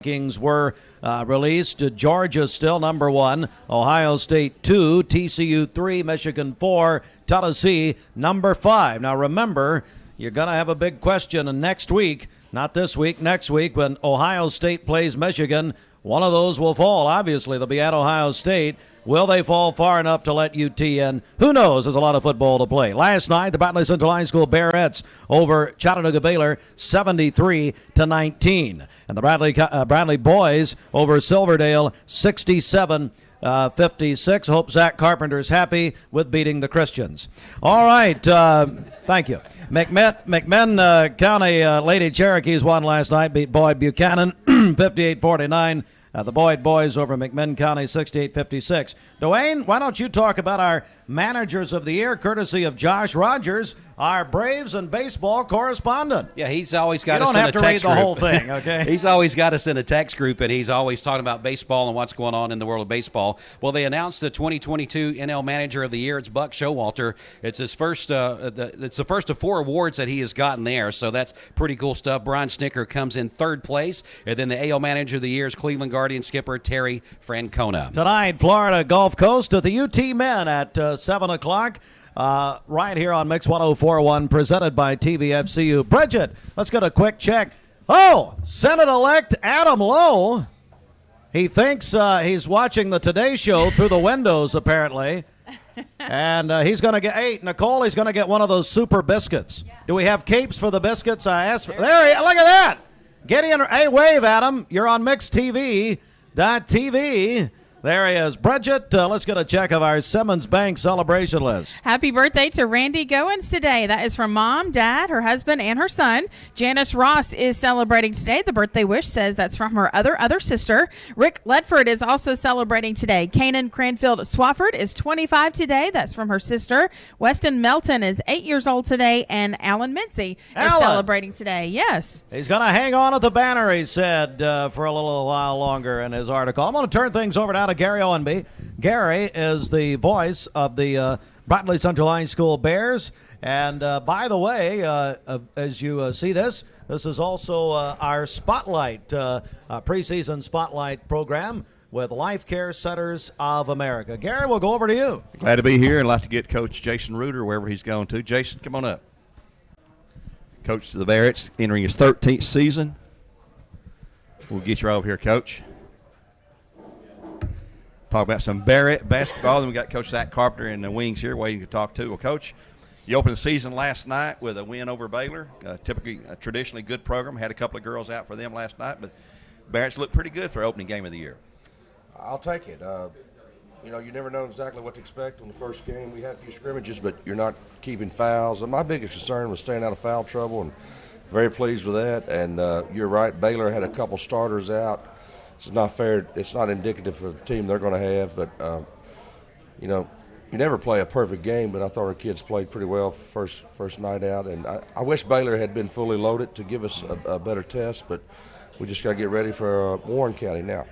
Rankings were released. Georgia still number 1, Ohio State 2, TCU 3, Michigan 4, Tennessee number 5. Now remember, you're going to have a big question next week, not this week, next week when Ohio State plays Michigan. One of those will fall. Obviously, they'll be at Ohio State. Will they fall far enough to let UT in? Who knows? There's a lot of football to play. Last night, the Bradley Central High School Bearettes over Chattanooga Baylor, 73-19. And the Bradley boys over Silverdale, 67-56. Hope Zach Carpenter's happy with beating the Christians. All right. Thank you. McMinn County Lady Cherokees won last night, beat Boyd Buchanan 58-49. The Boyd boys over McMinn County 68-56. Dwayne, why don't you talk about our managers of the year, courtesy of Josh Rogers, our Braves and baseball correspondent. Yeah, he's always got us in a text group. You don't have to read the whole thing, okay? He's always got us in a text group, and he's always talking about baseball and what's going on in the world of baseball. Well, they announced the 2022 NL Manager of the Year. It's Buck Showalter. It's his first. It's the first of 4 awards that he has gotten there, so that's pretty cool stuff. Brian Snicker comes in 3rd place, and then the AL Manager of the Year is Cleveland Guardian skipper Terry Francona. Tonight, Florida Gulf Coast at the UT Men at 7 o'clock. Right here on Mix 104.1, presented by TVFCU. Bridget, let's get a quick check. Oh, Senate-elect Adam Lowe. He thinks he's watching the Today Show through the windows, apparently. And he's going to get, hey, Nicole, he's going to get one of those super biscuits. Yeah. Do we have capes for the biscuits? I asked for, there he is. Look at that. Get in. Hey, wave, Adam. You're on MixTV.tv. There he is. Bridget, let's get a check of our Simmons Bank celebration list. Happy birthday to Randy Goins today. That is from Mom, Dad, her husband, and her son. Janice Ross is celebrating today. The birthday wish says that's from her other sister. Rick Ledford is also celebrating today. Kanan Cranfield Swafford is 25 today. That's from her sister. Weston Melton is 8 years old today. And Alan Mincy is celebrating today. Yes. He's going to hang on at the banner, he said, for a little while longer in his article. I'm going to turn things over now to Gary Owenby. Gary is the voice of the Bradley Central High School Bears. And by the way, as you see this is also our Spotlight, preseason Spotlight program with Life Care Centers of America. Gary, we'll go over to you. Glad to be here and like to get Coach Jason Reuter wherever he's going to. Jason, come on up. Coach of the Bears entering his 13th season. We'll get you over here, Coach. Talk about some Barrett basketball. Then we got Coach Zach Carpenter in the wings here waiting to talk to. Well, Coach, you opened the season last night with a win over Baylor. Typically, a traditionally good program. Had a couple of girls out for them last night, but Barrett's looked pretty good for opening game of the year. I'll take it. You never know exactly what to expect on the first game. We had a few scrimmages, but you're not keeping fouls. And my biggest concern was staying out of foul trouble, and very pleased with that. And you're right, Baylor had a couple starters out. It's not fair. It's not indicative of the team they're going to have. But, you never play a perfect game, but I thought our kids played pretty well first night out. And I wish Baylor had been fully loaded to give us a better test, but we just got to get ready for Warren County now.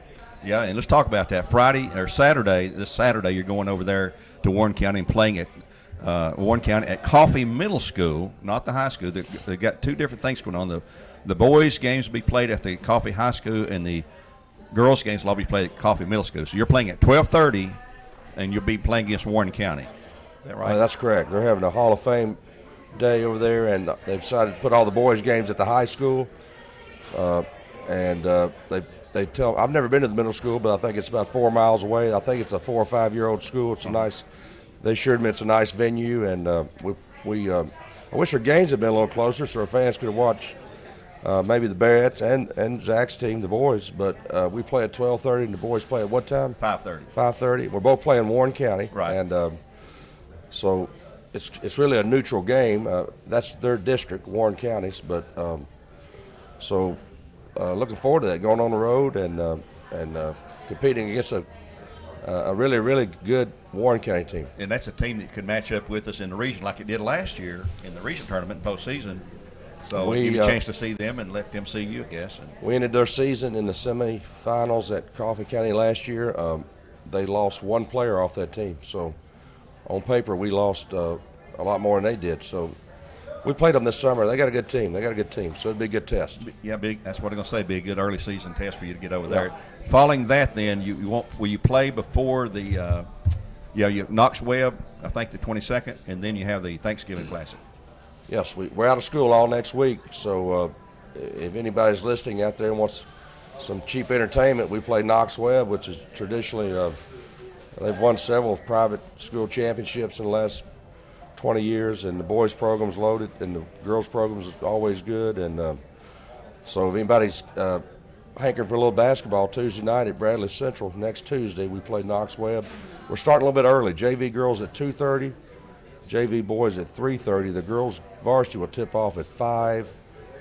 Yeah, and let's talk about that. This Saturday, you're going over there to Warren County and playing at Warren County at Coffee Middle School, not the high school. They've got 2 different things going on. The boys' games will be played at the Coffee High School, and the girls' games will all be played at Coffee Middle School. So you're playing at 12:30, and you'll be playing against Warren County. Is that right? That's correct. They're having a Hall of Fame day over there, and they've decided to put all the boys' games at the high school. They tell. I've never been to the middle school, but I think it's about 4 miles away. I think it's a 4 or 5 year old school. It's a nice. They assured me it's a nice venue, and I wish our games had been a little closer so our fans could watch. Maybe the Barretts and Zach's team, the boys, but we play at 12:30, and the boys play at what time? 5:30. 5:30. We're both playing Warren County, right? And so it's really a neutral game. That's their district, Warren County's, but looking forward to that, going on the road and competing against a really, really good Warren County team. And that's a team that could match up with us in the region like it did last year in the region tournament and postseason. So we give you a chance to see them and let them see you, I guess. We ended their season in the semifinals at Coffee County last year. They lost 1 player off that team. So on paper, we lost a lot more than they did. So We played them this summer. They got a good team. So it'd be a good test. Yeah, big. That's what I'm going to say. Be a good early season test for you to get over there. Following that, then will you play before the you Knox Webb? I think the 22nd, and then you have the Thanksgiving Classic. Yes, we're out of school all next week. So if anybody's listening out there and wants some cheap entertainment, we play Knox Webb, which is traditionally they've won several private school championships in the last 20 years, and the boys program's loaded, and the girls program's always good. And so if anybody's hankering for a little basketball, Tuesday night at Bradley Central, next Tuesday, we play Knox Webb. We're starting a little bit early. JV girls at 2:30, JV boys at 3:30. The girls varsity will tip off at 5,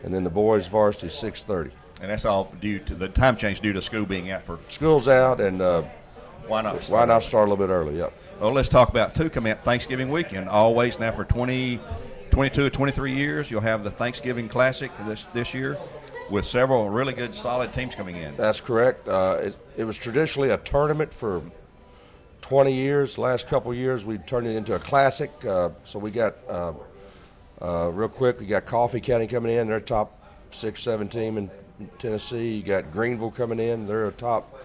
and then the boys varsity 6:30. And that's all due to the time change due to school being out for. School's out, and why not start a little bit early? Yep. Well, let's talk about two coming up Thanksgiving weekend. Always now for 22 or 23 years, you'll have the Thanksgiving Classic this year with several really good, solid teams coming in. That's correct. It was traditionally a tournament for 20 years. The last couple of years, we turned it into a classic. So we got, real quick, we got Coffee County coming in. They're a top 6-7 team in Tennessee. You got Greenville coming in. They're a top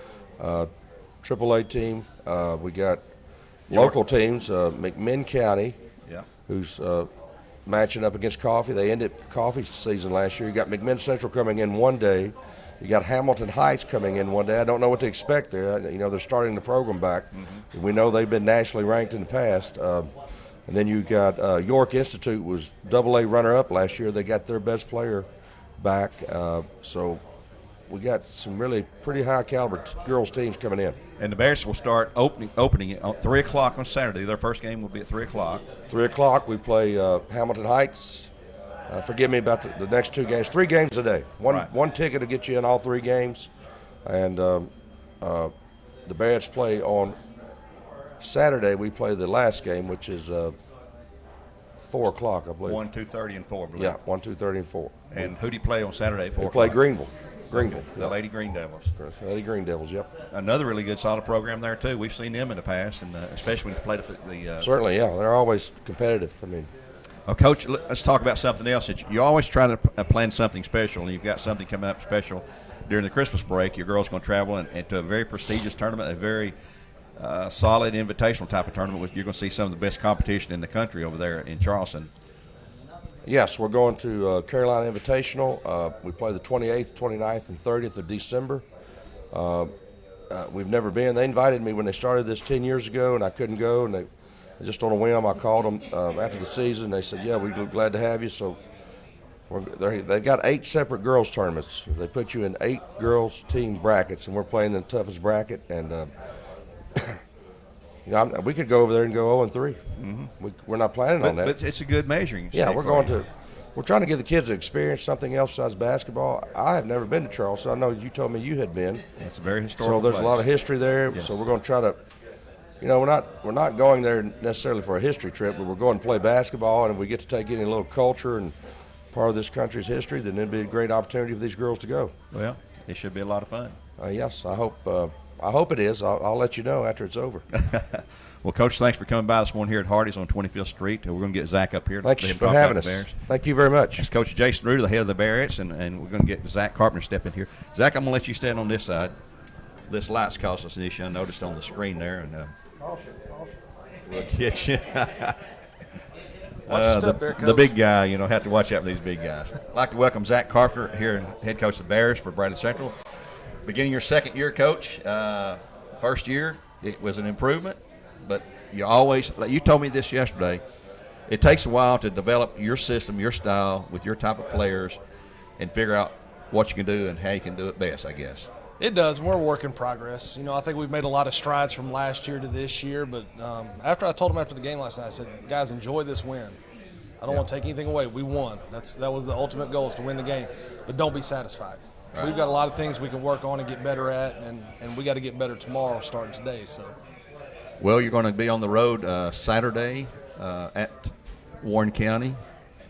AAA team. We got local teams, McMinn County, who's matching up against Coffee. They ended Coffee's season last year. You got McMinn Central coming in one day. You got Hamilton Heights coming in one day. I don't know what to expect there. They're starting the program back. Mm-hmm. We know they've been nationally ranked in the past. And then you got York Institute was AA runner-up last year. They got their best player back. So we got some really pretty high-caliber girls teams coming in. And the Bears will start opening it at 3 o'clock on Saturday. Their first game will be at 3 o'clock. 3 o'clock, we play Hamilton Heights. Forgive me about the next 2 games. 3 games a day. One ticket to get you in all 3 games. And the Bears play on Saturday. We play the last game, which is 4 o'clock, I believe. 1, 2:30, and 4, I believe. Yeah, 1, 2:30, and 4. And who do you play on Saturday at 4 We play o'clock? Greenville. The Lady Green Devils. Lady Green Devils, yep. Another really good, solid program there, too. We've seen them in the past, and especially when you played up at the Certainly, yeah. They're always competitive. Well, Coach, let's talk about something else. You always try to plan something special, and you've got something coming up special during the Christmas break. Your girls going to travel and to a very prestigious tournament, a very solid invitational type of tournament. You're going to see some of the best competition in the country over there in Charleston. Yes, we're going to Carolina Invitational. We play the 28th, 29th, and 30th of December. We've never been. They invited me when they started this 10 years ago, and I couldn't go, and they just on a whim, I called them after the season. They said, yeah, we're glad to have you. So they got 8 separate girls tournaments. They put you in 8 girls team brackets, and we're playing the toughest bracket. And we could go over there and go 0-3. Mm-hmm. We're not planning on that. But it's a good measuring stick. Yeah, we're trying to give the kids to experience something else besides basketball. I have never been to Charleston. I know you told me you had been. It's a very historical So there's place. a lot of history there. Yes. So we're going to try to, we're not going there necessarily for a history trip, but we're going to play basketball, and if we get to take in a little culture and part of this country's history, then it'd be a great opportunity for these girls to go. Well, it should be a lot of fun. Yes, I hope it is. I'll let you know after it's over. Well, Coach, thanks for coming by this morning here at Hardee's on 25th Street. We're going to get Zach up here. Thanks for having us. Thank you very much. It's Coach Jason Reuter, the head of the Barretts, and we're going to get Zach Carpenter step in here. Zach, I'm going to let you stand on this side. This light's caused us an issue. I noticed on the screen there. And we'll get you. The big guy, have to watch out for these big guys. I'd like to welcome Zach Carpenter here, head coach of the Bears for Bradley Central. Beginning your second year, Coach. First year, it was an improvement, but you told me this yesterday, it takes a while to develop your system, your style, with your type of players, and figure out what you can do and how you can do it best, I guess. It does, and we're a work in progress. I think we've made a lot of strides from last year to this year, but after I told them after the game last night, I said, guys, enjoy this win. I don't want to take anything away. We won. That was the ultimate goal, is to win the game, but don't be satisfied. Right. We've got a lot of things we can work on and get better at, and we got to get better tomorrow starting today. So, well, you're going to be on the road Saturday at Warren County.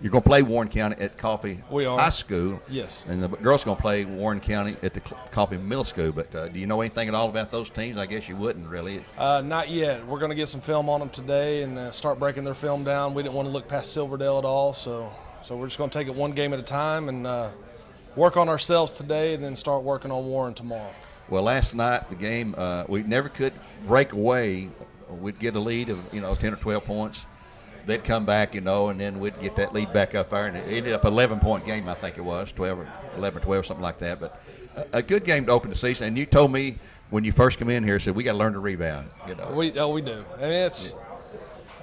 You're going to play Warren County at Coffee High School. Yes. And the girls are going to play Warren County at the Coffee Middle School. But do you know anything at all about those teams? I guess you wouldn't really. Not yet. We're going to get some film on them today and start breaking their film down. We didn't want to look past Silverdale at all, so So we're just going to take it one game at a time and work on ourselves today and then start working on Warren tomorrow. Well, last night, the game, we never could break away. We'd get a lead of, 10 or 12 points. They'd come back, and then we'd get that lead back up there. And it ended up an 11-point game, I think it was, 11 or 12, something like that. But a good game to open the season. And you told me when you first come in here, said, we got to learn to rebound. We do. I mean,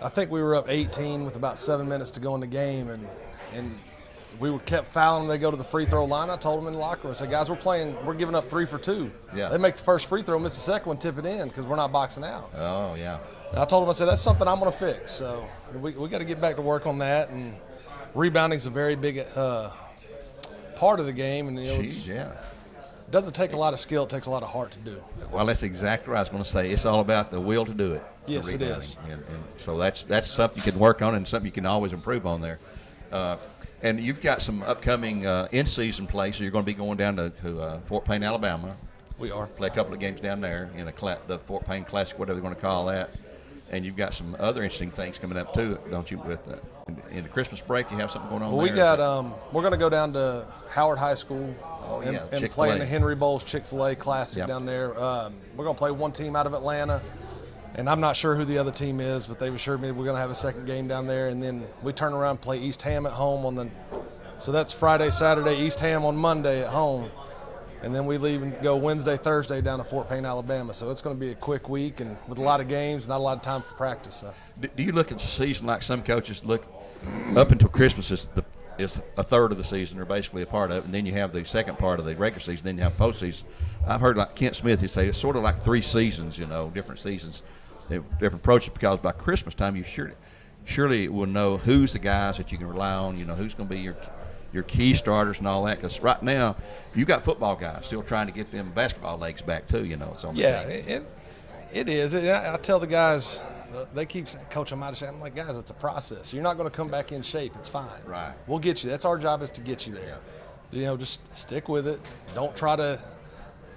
I think we were up 18 with about 7 minutes to go in the game, and we kept fouling. They go to the free throw line. I told them in the locker room, I said, guys, we're giving up 3 for 2. Yeah. They make the first free throw, miss the second one, tip it in because we're not boxing out. Oh, yeah. And I told them, I said, that's something I'm going to fix. So we got to get back to work on that. And rebounding is a very big part of the game. And it doesn't take a lot of skill. It takes a lot of heart to do. Well, that's exactly what I was going to say. It's all about the will to do it. Yes, it is. And so that's something you can work on and something you can always improve on there. And you've got some upcoming in-season play, so you're going to be going down to Fort Payne, Alabama. We are. Play a couple of games down there in the Fort Payne Classic, whatever they're going to call that. And you've got some other interesting things coming up too, don't you? With in the Christmas break, you have something going on. Well, there? We're going to go down to Howard High School and play in the Henry Bowles Chick-fil-A Classic down there. We're going to play one team out of Atlanta, and I'm not sure who the other team is, but they've assured me we're going to have a second game down there, and then we turn around and play East Ham at home so that's Friday, Saturday, East Ham on Monday at home. And then we leave and go Wednesday, Thursday down to Fort Payne, Alabama. So it's going to be a quick week and with a lot of games, not a lot of time for practice. So. Do you look at the season like some coaches look up until Christmas is a third of the season or basically a part of it, and then you have the second part of the regular season, then you have postseason. I've heard like Kent Smith, he say it's sort of like 3 seasons, different seasons, different approaches, because by Christmas time you surely will know who's the guys that you can rely on, who's going to be your key starters and all that, because right now you've got football guys still trying to get them basketball legs back too. It's on. It is. I tell the guys, they keep saying, Coach, I'm out of shape. I'm like, guys, it's a process. You're not going to come back in shape. It's fine. Right. We'll get you. That's our job, is to get you there. Yeah. Just stick with it. Don't try to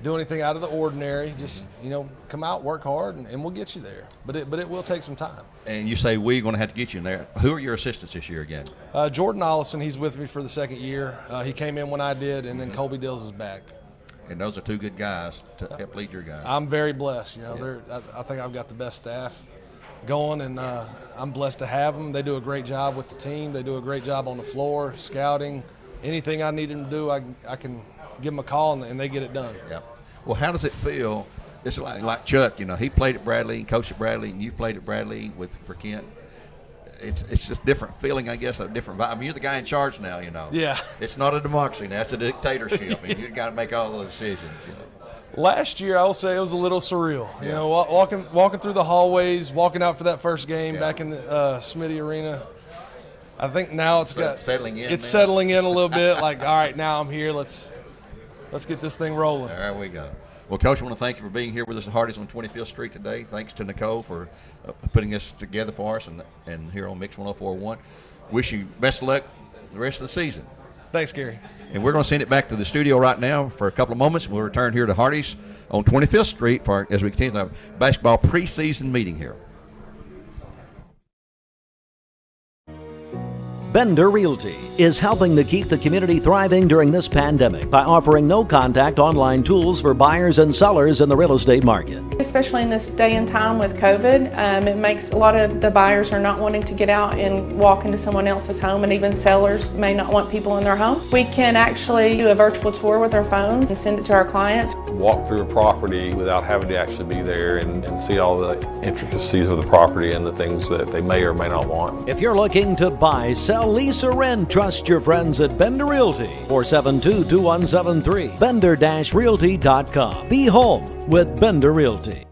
do anything out of the ordinary. Just come out, work hard, and we'll get you there. But it will take some time. And you say we're going to have to get you in there. Who are your assistants this year again? Jordan Ollison, he's with me for the second year. He came in when I did, and then Colby Dills is back. And those are 2 good guys to help lead your guys. I'm very blessed. I think I've got the best staff going, and I'm blessed to have them. They do a great job with the team. They do a great job on the floor, scouting. Anything I need them to do, I can give them a call, and they get it done. Yeah. Well, how does it feel? It's like Chuck, he played at Bradley and coached at Bradley, and you played at Bradley for Kent. It's just different feeling, I guess, a different vibe. I mean, you're the guy in charge now, Yeah. It's not a democracy now. It's a dictatorship. I mean, you've got to make all those decisions, Last year, I will say it was a little surreal. Walking through the hallways, walking out for that first game back in the Smitty Arena. I think now it's settling in. It's settling in a little bit. Like, all right, now I'm here. Let's get this thing rolling. There we go. Well, Coach, I want to thank you for being here with us at Hardee's on 25th Street today. Thanks to Nicole for putting this together for us and here on Mix 104.1. Wish you best of luck the rest of the season. Thanks, Gary. And we're going to send it back to the studio right now for a couple of moments. We'll return here to Hardee's on 25th Street as we continue our basketball preseason meeting here. Bender Realty is helping to keep the community thriving during this pandemic by offering no-contact online tools for buyers and sellers in the real estate market. Especially in this day and time with COVID, it makes a lot of the buyers are not wanting to get out and walk into someone else's home, and even sellers may not want people in their home. We can actually do a virtual tour with our phones and send it to our clients. Walk through a property without having to actually be there and see all the intricacies of the property and the things that they may or may not want. If you're looking to buy, sell, lease, or rent, trust your friends at Bender Realty. 472-2173. Bender-Realty.com. Be home with Bender Realty.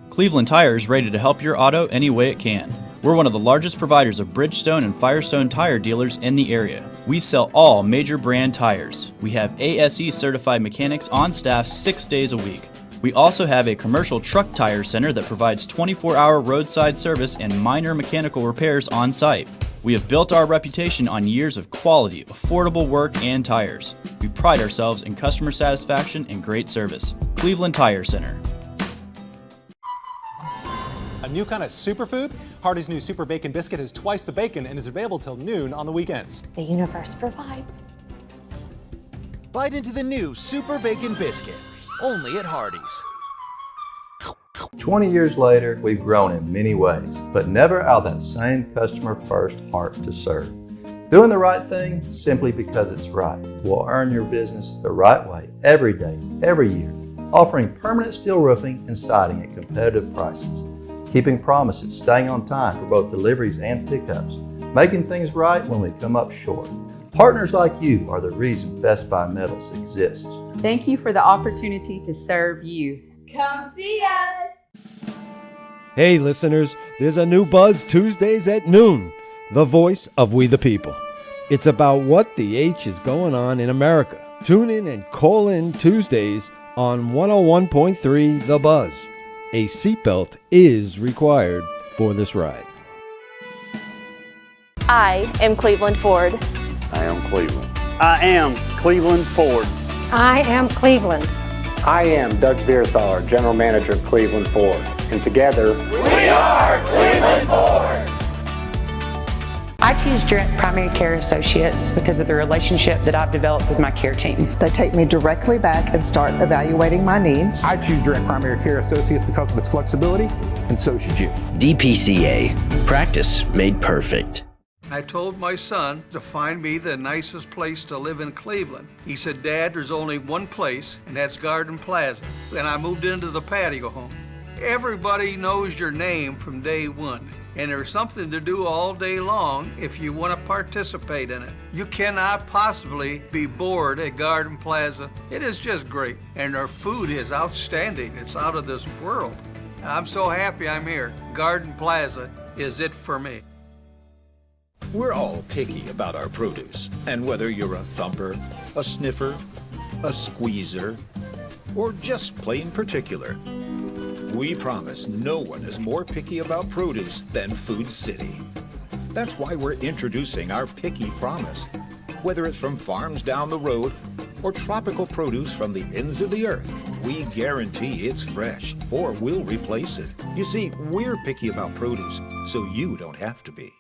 Cleveland Tire is ready to help your auto any way it can. We're one of the largest providers of Bridgestone and Firestone tire dealers in the area. We sell all major brand tires. We have ASE certified mechanics on staff 6 days a week. We also have a commercial truck tire center that provides 24-hour roadside service and minor mechanical repairs on site. We have built our reputation on years of quality, affordable work and tires. We pride ourselves in customer satisfaction and great service. Cleveland Tire Center. A new kind of superfood? Hardee's new Super Bacon Biscuit has twice the bacon and is available till noon on the weekends. The universe provides. Bite into the new Super Bacon Biscuit, only at Hardee's. 20 years later, we've grown in many ways, but never out of that same customer-first heart to serve. Doing the right thing simply because it's right will earn your business the right way every day, every year, offering permanent steel roofing and siding at competitive prices, keeping promises, staying on time for both deliveries and pickups, making things right when we come up short. Partners like you are the reason Best Buy Metals exists. Thank you for the opportunity to serve you. Come see us! Hey listeners, there's a new Buzz Tuesdays at noon, the voice of We the People. It's about what the H is going on in America. Tune in and call in Tuesdays on 101.3 The Buzz. A seatbelt is required for this ride. I am Cleveland Ford. I am Cleveland. I am Cleveland Ford. I am Cleveland. I am Doug Vierthal, General Manager of Cleveland Ford. And together, we are Cleveland Ford. I choose Direct Primary Care Associates because of the relationship that I've developed with my care team. They take me directly back and start evaluating my needs. I choose Direct Primary Care Associates because of its flexibility, and so should you. DPCA, practice made perfect. I told my son to find me the nicest place to live in Cleveland. He said, Dad, there's only one place, and that's Garden Plaza. And I moved into the patio home. Everybody knows your name from day one, and there's something to do all day long if you want to participate in it. You cannot possibly be bored at Garden Plaza. It is just great, and their food is outstanding. It's out of this world. And I'm so happy I'm here. Garden Plaza is it for me. We're all picky about our produce, and whether you're a thumper, a sniffer, a squeezer, or just plain particular, we promise no one is more picky about produce than Food City. That's why we're introducing our Picky Promise. Whether it's from farms down the road or tropical produce from the ends of the earth, we guarantee it's fresh or we'll replace it. You see, we're picky about produce, so you don't have to be.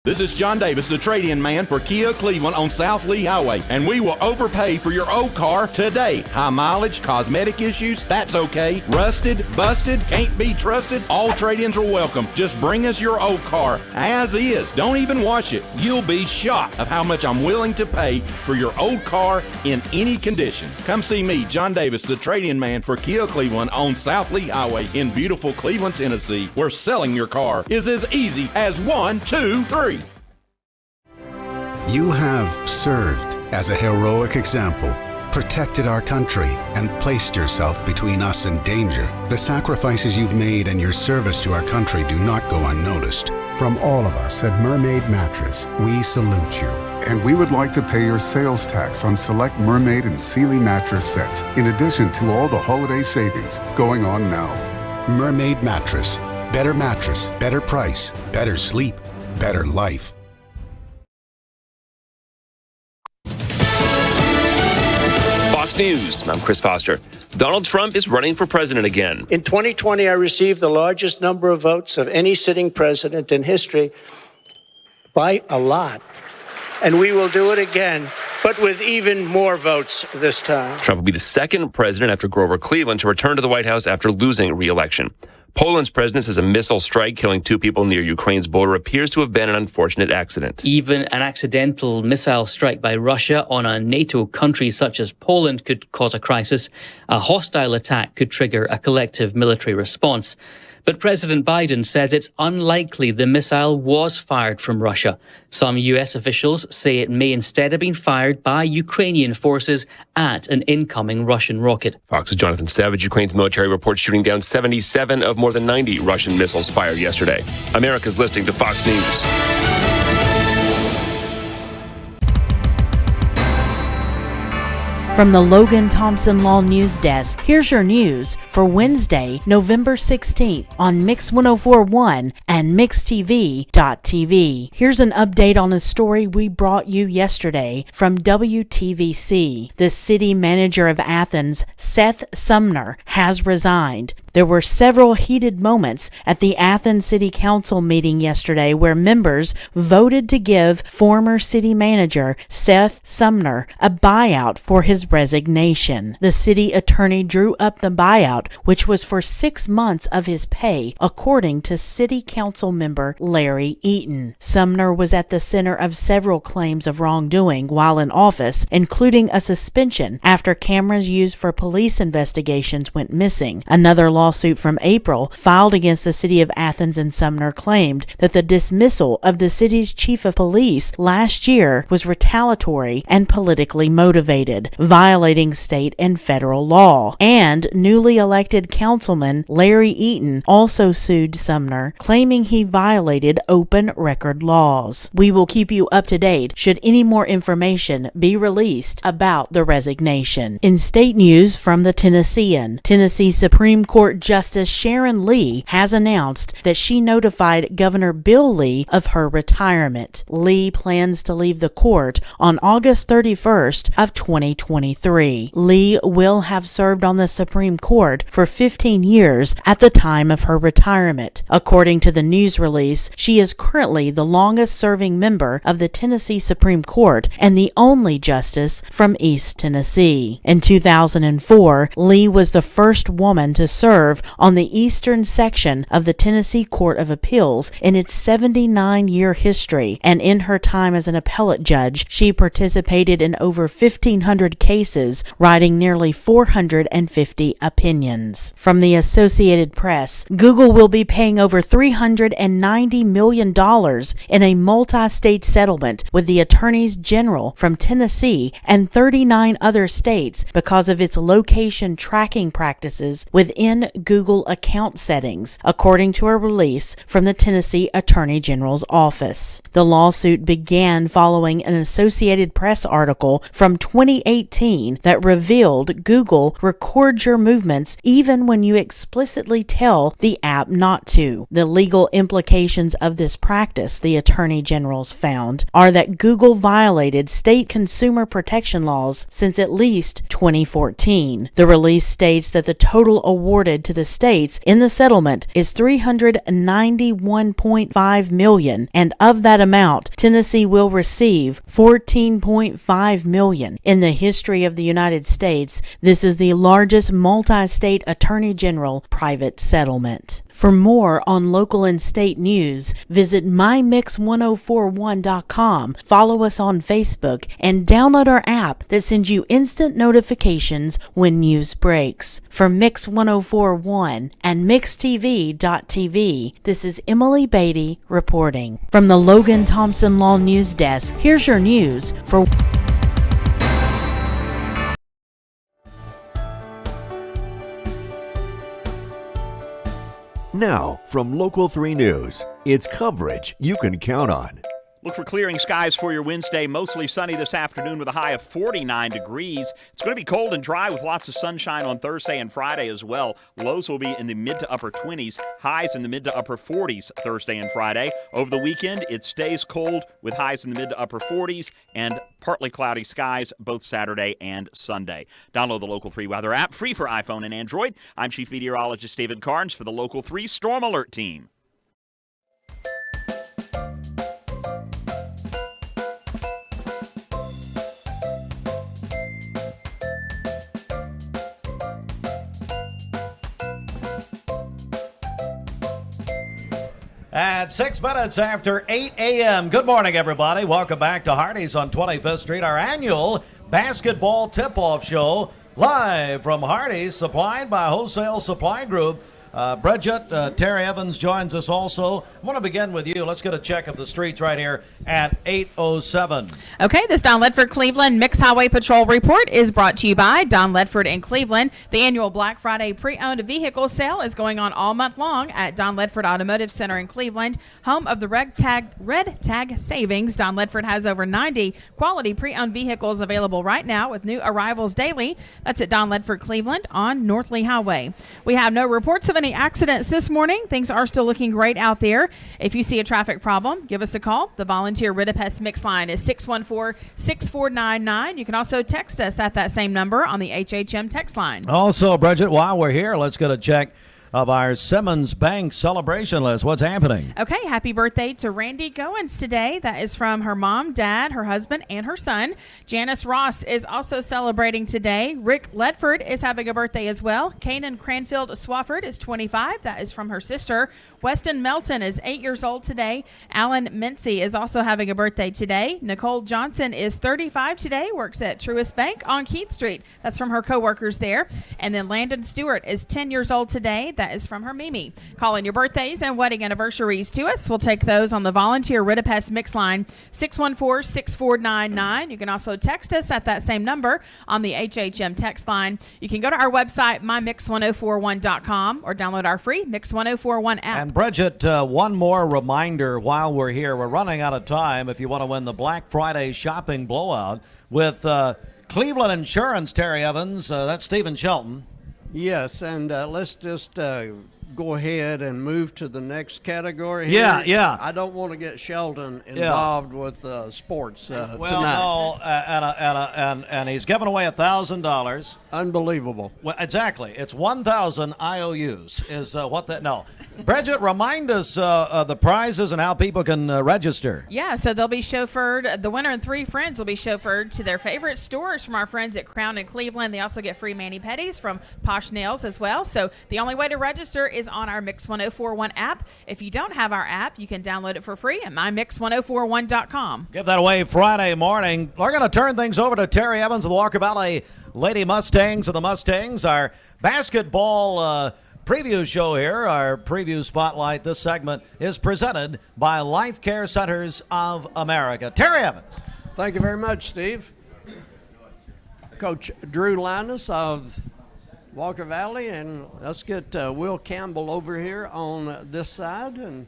This is John Davis, the trade-in man for Kia Cleveland on South Lee Highway, and we will overpay for your old car today. High mileage, cosmetic issues, that's okay. Rusted, busted, can't be trusted, all trade-ins are welcome. Just bring us your old car as is. Don't even wash it. You'll be shocked of how much I'm willing to pay for your old car in any condition. Come see me, John Davis, the trade-in man for Kia Cleveland on South Lee Highway in beautiful Cleveland, Tennessee, where selling your car is as easy as 1, 2, 3. You have served as a heroic example, protected our country, and placed yourself between us and danger. The sacrifices you've made and your service to our country do not go unnoticed. From all of us at Mermaid Mattress, we salute you. And we would like to pay your sales tax on select Mermaid and Sealy mattress sets, in addition to all the holiday savings going on now. Mermaid Mattress. Mattress, better price, better sleep, better life. Fox News, I'm Chris Foster. Donald Trump is running for president again. In 2020, I received the largest number of votes of any sitting president in history by a lot. And we will do it again, but with even more votes this time. Trump will be the second president after Grover Cleveland to return to the White House after losing re-election. Poland's president says a missile strike killing 2 people near Ukraine's border appears to have been an unfortunate accident. Even an accidental missile strike by Russia on a NATO country such as Poland could cause a crisis. A hostile attack could trigger a collective military response. But President Biden says it's unlikely the missile was fired from Russia. Some U.S. officials say it may instead have been fired by Ukrainian forces at an incoming Russian rocket. Fox's Jonathan Savage. Ukraine's military reports shooting down 77 of more than 90 Russian missiles fired yesterday. America's listening to Fox News. From the Logan Thompson Law News Desk, here's your news for Wednesday, November 16th on Mix 104.1 and MixTV.tv. Here's an update on a story we brought you yesterday from WTVC. The city manager of Athens, Seth Sumner, has resigned. There were several heated moments at the Athens City Council meeting yesterday where members voted to give former city manager Seth Sumner a buyout for his resignation. The city attorney drew up the buyout, which was for 6 months of his pay, according to City Council member Larry Eaton. Sumner was at the center of several claims of wrongdoing while in office, including a suspension after cameras used for police investigations went missing. Another lawsuit from April, filed against the city of Athens and Sumner, claimed that the dismissal of the city's chief of police last year was retaliatory and politically motivated, violating state and federal law. And newly elected councilman Larry Eaton also sued Sumner, claiming he violated open record laws. We will keep you up to date should any more information be released about the resignation. In state news from the Tennessean, Tennessee Supreme Court Justice Sharon Lee has announced that she notified Governor Bill Lee of her retirement. Lee plans to leave the court on August 31st of 2023. Lee will have served on the Supreme Court for 15 years at the time of her retirement. According to the news release, she is currently the longest-serving member of the Tennessee Supreme Court and the only justice from East Tennessee. In 2004, Lee was the first woman to serve on the eastern section of the Tennessee Court of Appeals in its 79-year history, and in her time as an appellate judge, she participated in over 1,500 cases, writing nearly 450 opinions. From the Associated Press, Google will be paying over $390 million in a multi-state settlement with the attorneys general from Tennessee and 39 other states because of its location tracking practices within Google account settings, according to a release from the Tennessee Attorney General's office. The lawsuit began following an Associated Press article from 2018 that revealed Google records your movements even when you explicitly tell the app not to. The legal implications of this practice, the Attorney General's found, are that Google violated state consumer protection laws since at least 2014. The release states that the total awarded to the states in the settlement is $391.5 million, and of that amount, Tennessee will receive $14.5 million. In the history of the United States, this is the largest multi-state attorney general private settlement. For more on local and state news, visit mymix1041.com, follow us on Facebook, and download our app that sends you instant notifications when news breaks. For Mix 1041 and MixTV.tv, this is Emily Beatty reporting. From the Logan Thompson Law News Desk, here's your news for Now, from Local 3 News, it's coverage you can count on. Look for clearing skies for your Wednesday. Mostly sunny this afternoon with a high of 49 degrees. It's going to be cold and dry with lots of sunshine on Thursday and Friday as well. Lows will be in the mid to upper 20s. Highs in the mid to upper 40s Thursday and Friday. Over the weekend, it stays cold with highs in the mid to upper 40s and partly cloudy skies both Saturday and Sunday. Download the Local 3 weather app, free for iPhone and Android. I'm Chief Meteorologist David Carnes for the Local 3 Storm Alert Team. At 6 minutes after 8 a.m. Good morning, everybody. Welcome back to Hardee's on 25th Street, our annual basketball tip-off show, live from Hardee's, supplied by Wholesale Supply Group. Bridget, Terry Evans joins us also. I want to begin with you. Let's get a check of the streets right here at 8:07. Okay, this Don Ledford Cleveland Mixed Highway Patrol report is brought to you by Don Ledford in Cleveland. The annual Black Friday pre-owned vehicle sale is going on all month long at Don Ledford Automotive Center in Cleveland, home of the red tag savings. Don Ledford has over 90 quality pre-owned vehicles available right now with new arrivals daily. That's at Don Ledford Cleveland on North Lee Highway. We have no reports of any accidents this morning. Things are still looking great out there. If you see a traffic problem, give us a call. The volunteer Ridipest mix line is 614-6499. You can also text us at that same number on the HHM text line. Also, Bridget, while we're here, let's get a check of our Simmons Bank celebration list. What's happening? Okay, happy birthday to Randy Goins today. That is from her mom, dad, her husband, and her son. Janice Ross is also celebrating today. Rick Ledford is having a birthday as well. Kanan Cranfield Swafford is 25. That is from her sister. Weston Melton is 8 years old today. Alan Mincy is also having a birthday today. Nicole Johnson is 35 today, works at Truist Bank on Keith Street. That's from her coworkers there. And then Landon Stewart is 10 years old today. That is from her Mimi. Calling your birthdays and wedding anniversaries to us. We'll take those on the volunteer Ritapest mix line 614-6499. You can also text us at that same number on the HHM text line. You can go to our website, mymix1041.com, or download our free Mix 1041 app. And Bridget, one more reminder while we're here. We're running out of time if you want to win the Black Friday shopping blowout with Cleveland Insurance, Terry Evans. That's Stephen Shelton. Yes, and let's just go ahead and move to the next category here. Yeah. I don't want to get Sheldon involved with sports tonight. No, and he's giving away $1,000. Unbelievable. Well, exactly. It's 1,000 IOUs is what that. No, Bridget, remind us the prizes and how people can register. Yeah, so they'll be chauffeured. The winner and 3 friends will be chauffeured to their favorite stores from our friends at Crown and Cleveland. They also get free mani-pedis from Posh Nails as well. So the only way to register is on our Mix 1041 app. If you don't have our app, you can download it for free at mymix1041.com. Give that away Friday morning. We're going to turn things over to Terry Evans of the Walker Valley Lady Mustangs of the Mustangs. Our basketball preview show here, our preview spotlight. This segment is presented by Life Care Centers of America. Terry Evans. Thank you very much, Steve. Coach Drew Linus of Walker Valley, and let's get Will Campbell over here on this side, and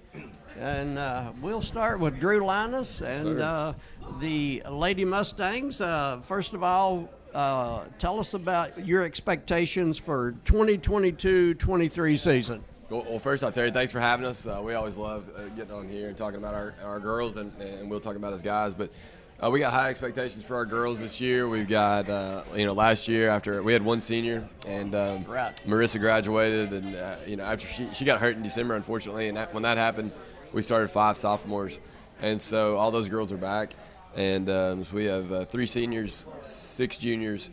we'll start with Drew Linus and the Lady Mustangs. First of all, tell us about your expectations for 2022-23 season. Well, first off, Terry, thanks for having us. We always love getting on here and talking about our girls, and we'll talk about us guys, but we got high expectations for our girls this year. We've got, last year after we had one senior, and Marissa graduated, and after she got hurt in December, unfortunately, and when that happened, we started 5 sophomores, and so all those girls are back, and so we have 3 seniors, 6 juniors,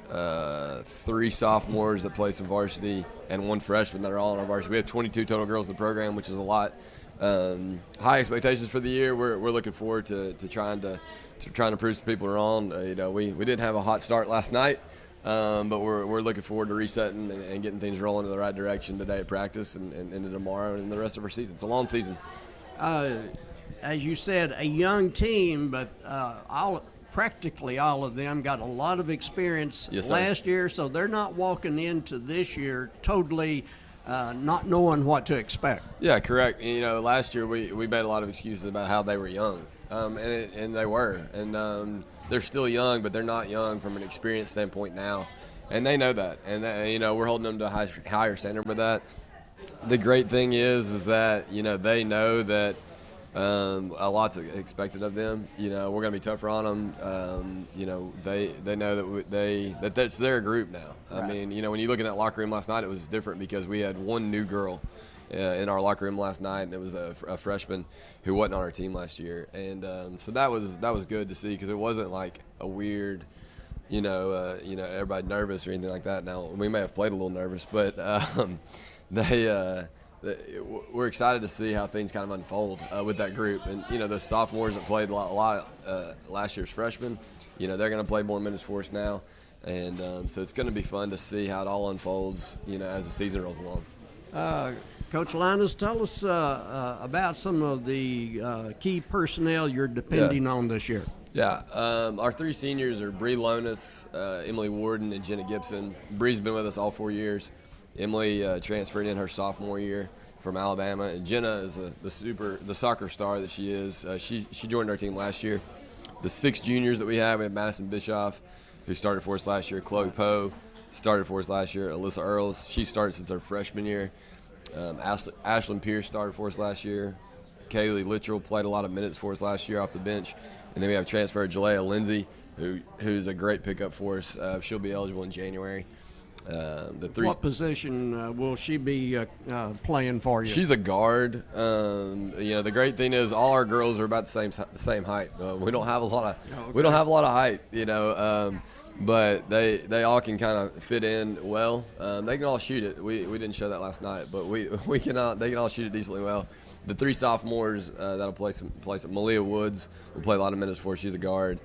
3 sophomores that play some varsity, and 1 freshman that are all on our varsity. We have 22 total girls in the program, which is a lot. High expectations for the year. We're looking forward to trying to prove some people wrong. We didn't have a hot start last night, but we're looking forward to resetting and getting things rolling in the right direction today at practice and into tomorrow and the rest of our season. It's a long season. As you said, a young team, but practically all of them got a lot of experience last year, so they're not walking into this year totally not knowing what to expect. Yeah, correct. Last year we made a lot of excuses about how they were young, and they were, and they're still young, but they're not young from an experience standpoint now, and they know that, and we're holding them to a higher standard with that. The great thing is that they know that a lot's expected of them. We're going to be tougher on them. They know that that's their group now. Right. I mean, when you look in that locker room last night, it was different because we had 1 new girl in our locker room last night, and it was a freshman who wasn't on our team last year, and so that was good to see because it wasn't like a weird, everybody nervous or anything like that. Now we may have played a little nervous, but we're excited to see how things kind of unfold with that group. And, the sophomores that played a lot last year's freshmen, they're going to play more minutes for us now. And so it's going to be fun to see how it all unfolds, as the season rolls along. Coach Linus, tell us about some of the key personnel you're depending on this year. Yeah, our 3 seniors are Bree Lonis, Emily Warden, and Jenna Gibson. Bree's been with us all 4 years. Emily transferred in her sophomore year from Alabama, and Jenna is the soccer star that she is. She joined our team last year. The 6 juniors that we have Madison Bischoff, who started for us last year. Chloe Poe started for us last year. Alyssa Earls, she started since her freshman year. Ashlyn Pierce started for us last year. Kaylee Littrell played a lot of minutes for us last year off the bench. And then we have transfer Jalea Lindsay, who's a great pickup for us. She'll be eligible in January. The three. What position will she be playing for you? She's a guard. The great thing is all our girls are about the same height. We don't have a lot of height, but they all can kind of fit in well. They can all shoot it. We didn't show that last night, but they can all shoot it decently well. The three sophomores that'll play some. Malia Woods will play a lot of minutes for. She's a guard.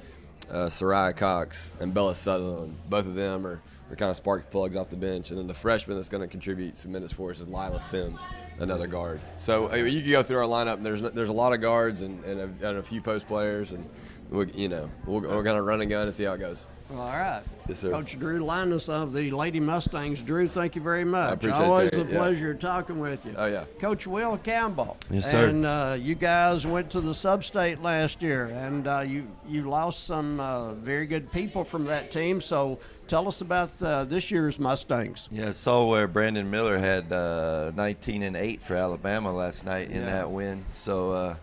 Soraya Cox and Bella Sutherland. Both of them are kind of spark plugs off the bench. And then the freshman that's going to contribute some minutes for us is Lila Sims, another guard. So you can go through our lineup. And there's a lot of guards and a few post players, and we're going to run and gun and see how it goes. All right. Yes, sir. Coach Drew Linus of the Lady Mustangs. Drew, thank you very much. I appreciate Always it, Terry. a pleasure talking with you. Oh, yeah. Coach Will Campbell. Yes, sir. And you guys went to the sub-state last year, and you lost some very good people from that team. So tell us about this year's Mustangs. Yeah, I saw where Brandon Miller had 19-8 for Alabama last night in that win. So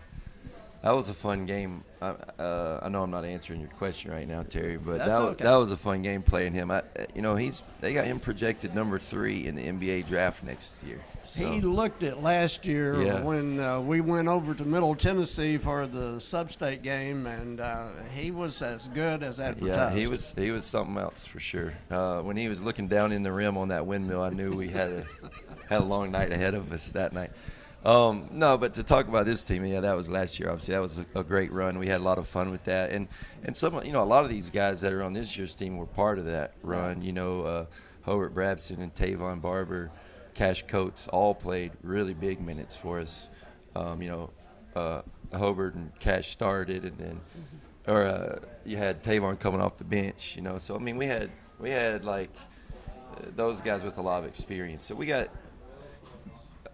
that was a fun game. I know I'm not answering your question right now, Terry, but that was a fun game playing him. They got him projected number 3 in the NBA draft next year. So. He looked at last year when we went over to Middle Tennessee for the sub-state game, and he was as good as advertised. Yeah, he was something else for sure. When he was looking down in the rim on that windmill, I knew we had a long night ahead of us that night. No, but to talk about this team, that was last year. Obviously, that was a great run. We had a lot of fun with that, and some, a lot of these guys that are on this year's team were part of that run. Hobart Brabson and Tavon Barber, Cash Coates all played really big minutes for us. Hobart and Cash started, and then, you had Tavon coming off the bench. So I mean, we had like those guys with a lot of experience. So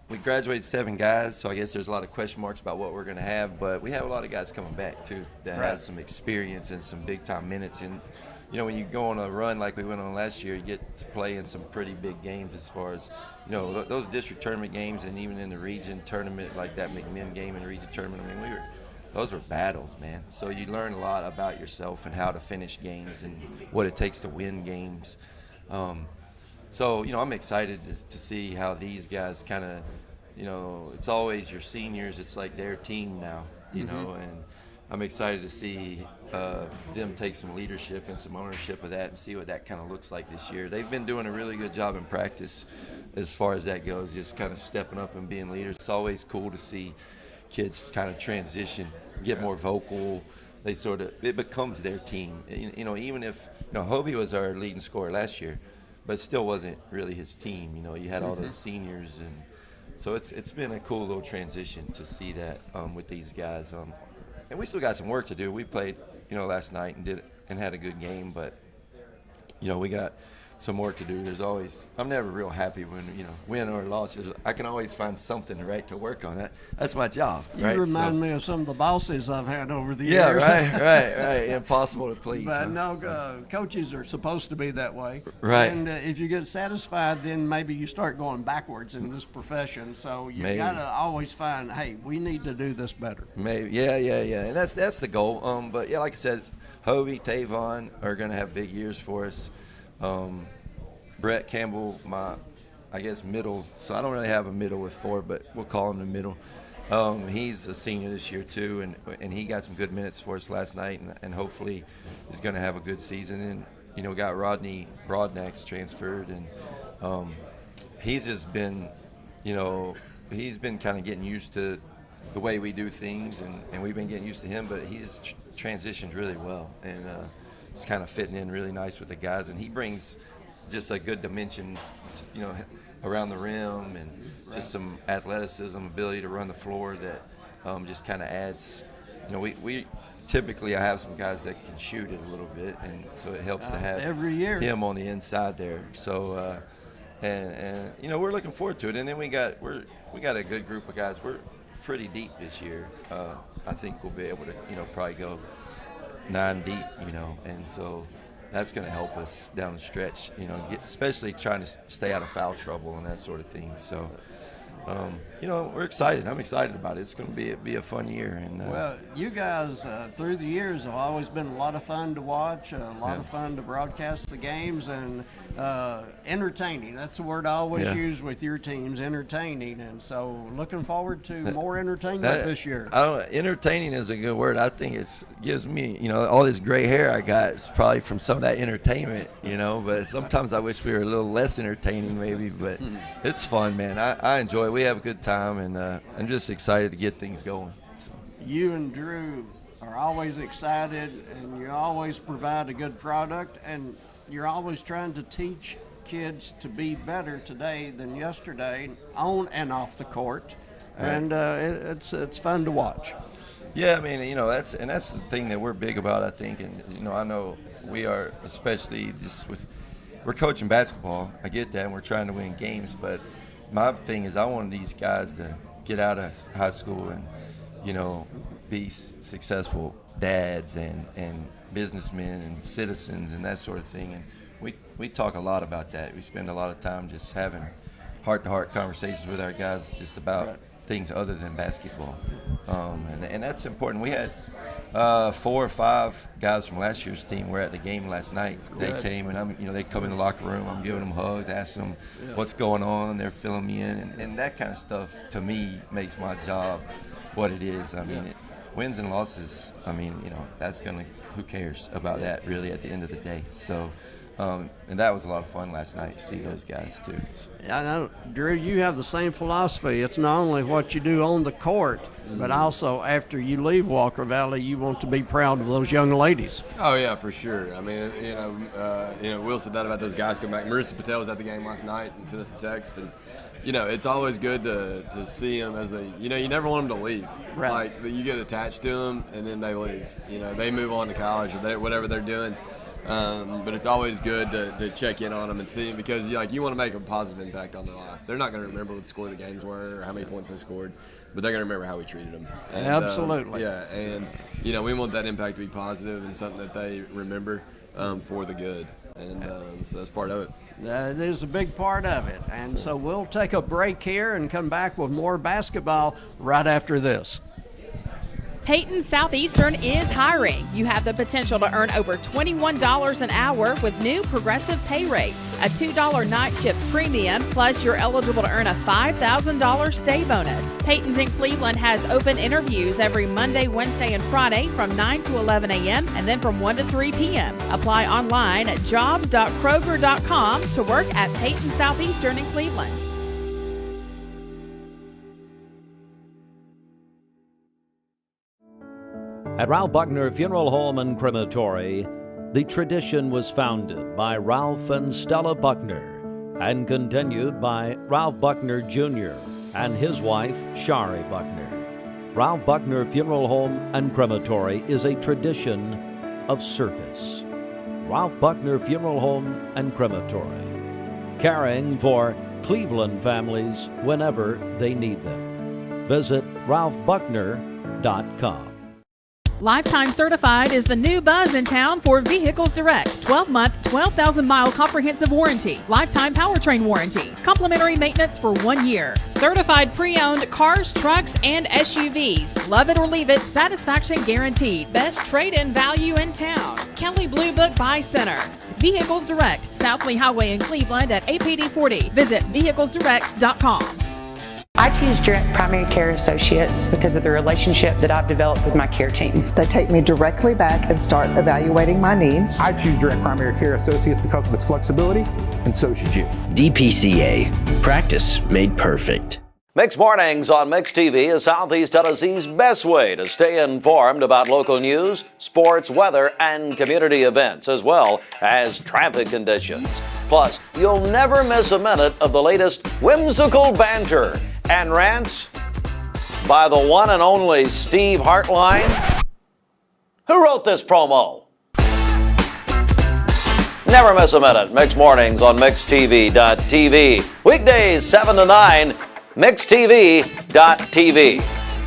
we graduated 7 guys, so I guess there's a lot of question marks about what we're going to have, but we have a lot of guys coming back, too, that have some experience and some big-time minutes. And, when you go on a run like we went on last year, you get to play in some pretty big games as far as, those district tournament games and even in the region tournament, like that McMinn game in the region tournament. I mean, those were battles, man. So you learn a lot about yourself and how to finish games and what it takes to win games. So, I'm excited to see how these guys kind of, it's always your seniors. It's like their team now, and I'm excited to see them take some leadership and some ownership of that and see what that kind of looks like this year. They've been doing a really good job in practice as far as that goes, just kind of stepping up and being leaders. It's always cool to see kids kind of transition, get more vocal. It becomes their team. Even if, Hobie was our leading scorer last year, but it still wasn't really his team. You had all those seniors, and so it's been a cool little transition to see that with these guys. And we still got some work to do. We played, last night and had a good game, but we got some work to do. I'm never real happy when, win or loss. I can always find something to work on. That's my job. You remind me of some of the bosses I've had over the years. Yeah, right. Impossible to please. But no, coaches are supposed to be that way. Right. And if you get satisfied, then maybe you start going backwards in this profession. So you got to always find, hey, we need to do this better. Maybe. Yeah. And that's the goal. But yeah, like I said, Hobie, Tavon are going to have big years for us. Brett Campbell, I guess middle, so I don't really have a middle with 4, but we'll call him the middle. He's a senior this year too, and he got some good minutes for us last night, and hopefully is going to have a good season. And got Rodney Broadnax transferred, and he's just been, he's been kind of getting used to the way we do things, and we've been getting used to him, but he's transitioned really well, and it's kind of fitting in really nice with the guys, and he brings just a good dimension, around the rim, and just some athleticism, ability to run the floor that just kind of adds. We typically I have some guys that can shoot it a little bit, and so it helps to have every year him on the inside there. So and we're looking forward to it, and then we got a good group of guys. We're pretty deep this year. I think we'll be able to probably go 9 deep, and so that's going to help us down the stretch, especially trying to stay out of foul trouble and that sort of thing. So we're excited. I'm excited about it. It's going to be a fun year. And well, you guys through the years have always been a lot of fun to watch, a lot of fun to broadcast the games, and entertaining. That's the word I always use with your teams, entertaining. And so looking forward to more entertainment this year. Entertaining is a good word. I think it gives me, all this gray hair I got is probably from some of that entertainment, but sometimes I wish we were a little less entertaining maybe, but it's fun, man. I enjoy it. We have a good time, and I'm just excited to get things going. So. You and Drew are always excited, and you always provide a good product, and you're always trying to teach kids to be better today than yesterday, on and off the court, and it's fun to watch. Yeah, I mean, that's the thing that we're big about, I think, and I know we are, especially just we're coaching basketball. I get that, and we're trying to win games, but my thing is I want these guys to get out of high school and be successful dads and businessmen and citizens and that sort of thing. And we talk a lot about that. We spend a lot of time just having heart-to-heart conversations with our guys just about things other than basketball. And that's important. We had 4 or 5 guys from last year's team were at the game last night. They came, and they come in the locker room. I'm giving them hugs, asking them what's going on. They're filling me in, and that kind of stuff to me makes my job what it is. I mean, wins and losses. I mean, that's who cares about that really at the end of the day. So. And that was a lot of fun last night to see those guys too. I know, Drew, you have the same philosophy. It's not only what you do on the court, but also after you leave Walker Valley, you want to be proud of those young ladies. Oh yeah, for sure. I mean, Will said that about those guys coming back. Marissa Patel was at the game last night and sent us a text, and it's always good to see them as you never want them to leave. Right. Like you get attached to them and then they leave. They move on to college or whatever they're doing. But it's always good to check in on them and see them because you want to make a positive impact on their life. They're not going to remember what the score of the games were or how many points they scored, but they're going to remember how we treated them. And, absolutely. And we want that impact to be positive and something that they remember for the good. And so that's part of it. That is a big part of it. And so we'll take a break here and come back with more basketball right after this. Peyton Southeastern is hiring. You have the potential to earn over $21 an hour with new progressive pay rates, a $2 night shift premium, plus you're eligible to earn a $5,000 stay bonus. Peyton's in Cleveland has open interviews every Monday, Wednesday, and Friday from 9 to 11 a.m. and then from 1 to 3 p.m. Apply online at jobs.kroger.com to work at Peyton Southeastern in Cleveland. At Ralph Buckner Funeral Home and Crematory, the tradition was founded by Ralph and Stella Buckner and continued by Ralph Buckner Jr. and his wife, Shari Buckner. Ralph Buckner Funeral Home and Crematory is a tradition of service. Ralph Buckner Funeral Home and Crematory, caring for Cleveland families whenever they need them. Visit ralphbuckner.com. Lifetime Certified is the new buzz in town for Vehicles Direct. 12-month, 12,000-mile comprehensive warranty. Lifetime powertrain warranty. Complimentary maintenance for 1 year. Certified pre-owned cars, trucks, and SUVs. Love it or leave it, satisfaction guaranteed. Best trade-in value in town. Kelly Blue Book Buy Center. Vehicles Direct, South Lee Highway in Cleveland at APD 40. Visit vehiclesdirect.com. I choose Direct Primary Care Associates because of the relationship that I've developed with my care team. They take me directly back and start evaluating my needs. I choose Direct Primary Care Associates because of its flexibility, and so should you. DPCA. Practice made perfect. Mixed Mornings on Mix TV is Southeast Tennessee's best way to stay informed about local news, sports, weather, and community events, as well as traffic conditions. Plus, you'll never miss a minute of the latest whimsical banter and rants by the one and only Steve Hartline. Who wrote this promo? Never miss a minute. Mixed Mornings on MixTV.tv. Weekdays 7 to 9, MixTV.tv.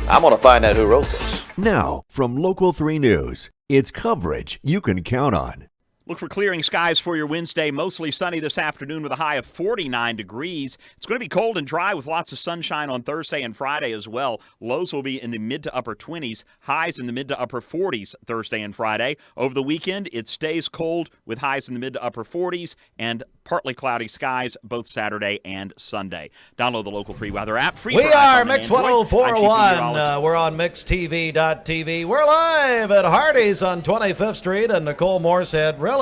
I'm going to find out who wrote this. Now, from Local 3 News, it's coverage you can count on. Look for clearing skies for your Wednesday. Mostly sunny this afternoon with a high of 49 degrees. It's going to be cold and dry with lots of sunshine on Thursday and Friday as well. Lows will be in the mid to upper 20s. Highs in the mid to upper 40s Thursday and Friday. Over the weekend, it stays cold with highs in the mid to upper 40s and partly cloudy skies both Saturday and Sunday. Download the Local 3 weather app. Free we for are iPhone Mix and Android. 1041. We're on MixTV.tv. We're live at Hardee's on 25th Street, and Nicole Morsehead really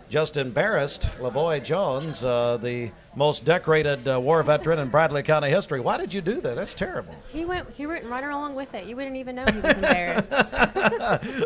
just embarrassed Lavoy Jones, the most decorated war veteran in Bradley County history. Why did you do that? That's terrible. He went right along with it. You wouldn't even know he was embarrassed.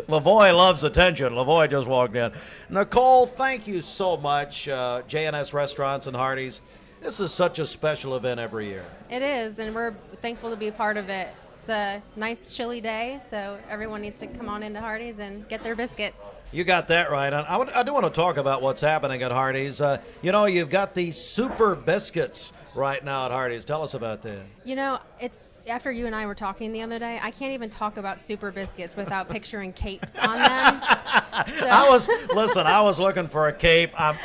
Lavoy loves attention. Lavoy just walked in. Nicole, thank you so much. J&S Restaurants and Hardee's. This is such a special event every year. It is, and we're thankful to be a part of it. It's a nice chilly day, so everyone needs to come on into Hardee's and get their biscuits. You got that right. I do want to talk about what's happening at Hardee's. You've got these super biscuits right now at Hardee's. Tell us about that. It's after you and I were talking the other day, I can't even talk about super biscuits without picturing capes on them. So. I was looking for a cape. Then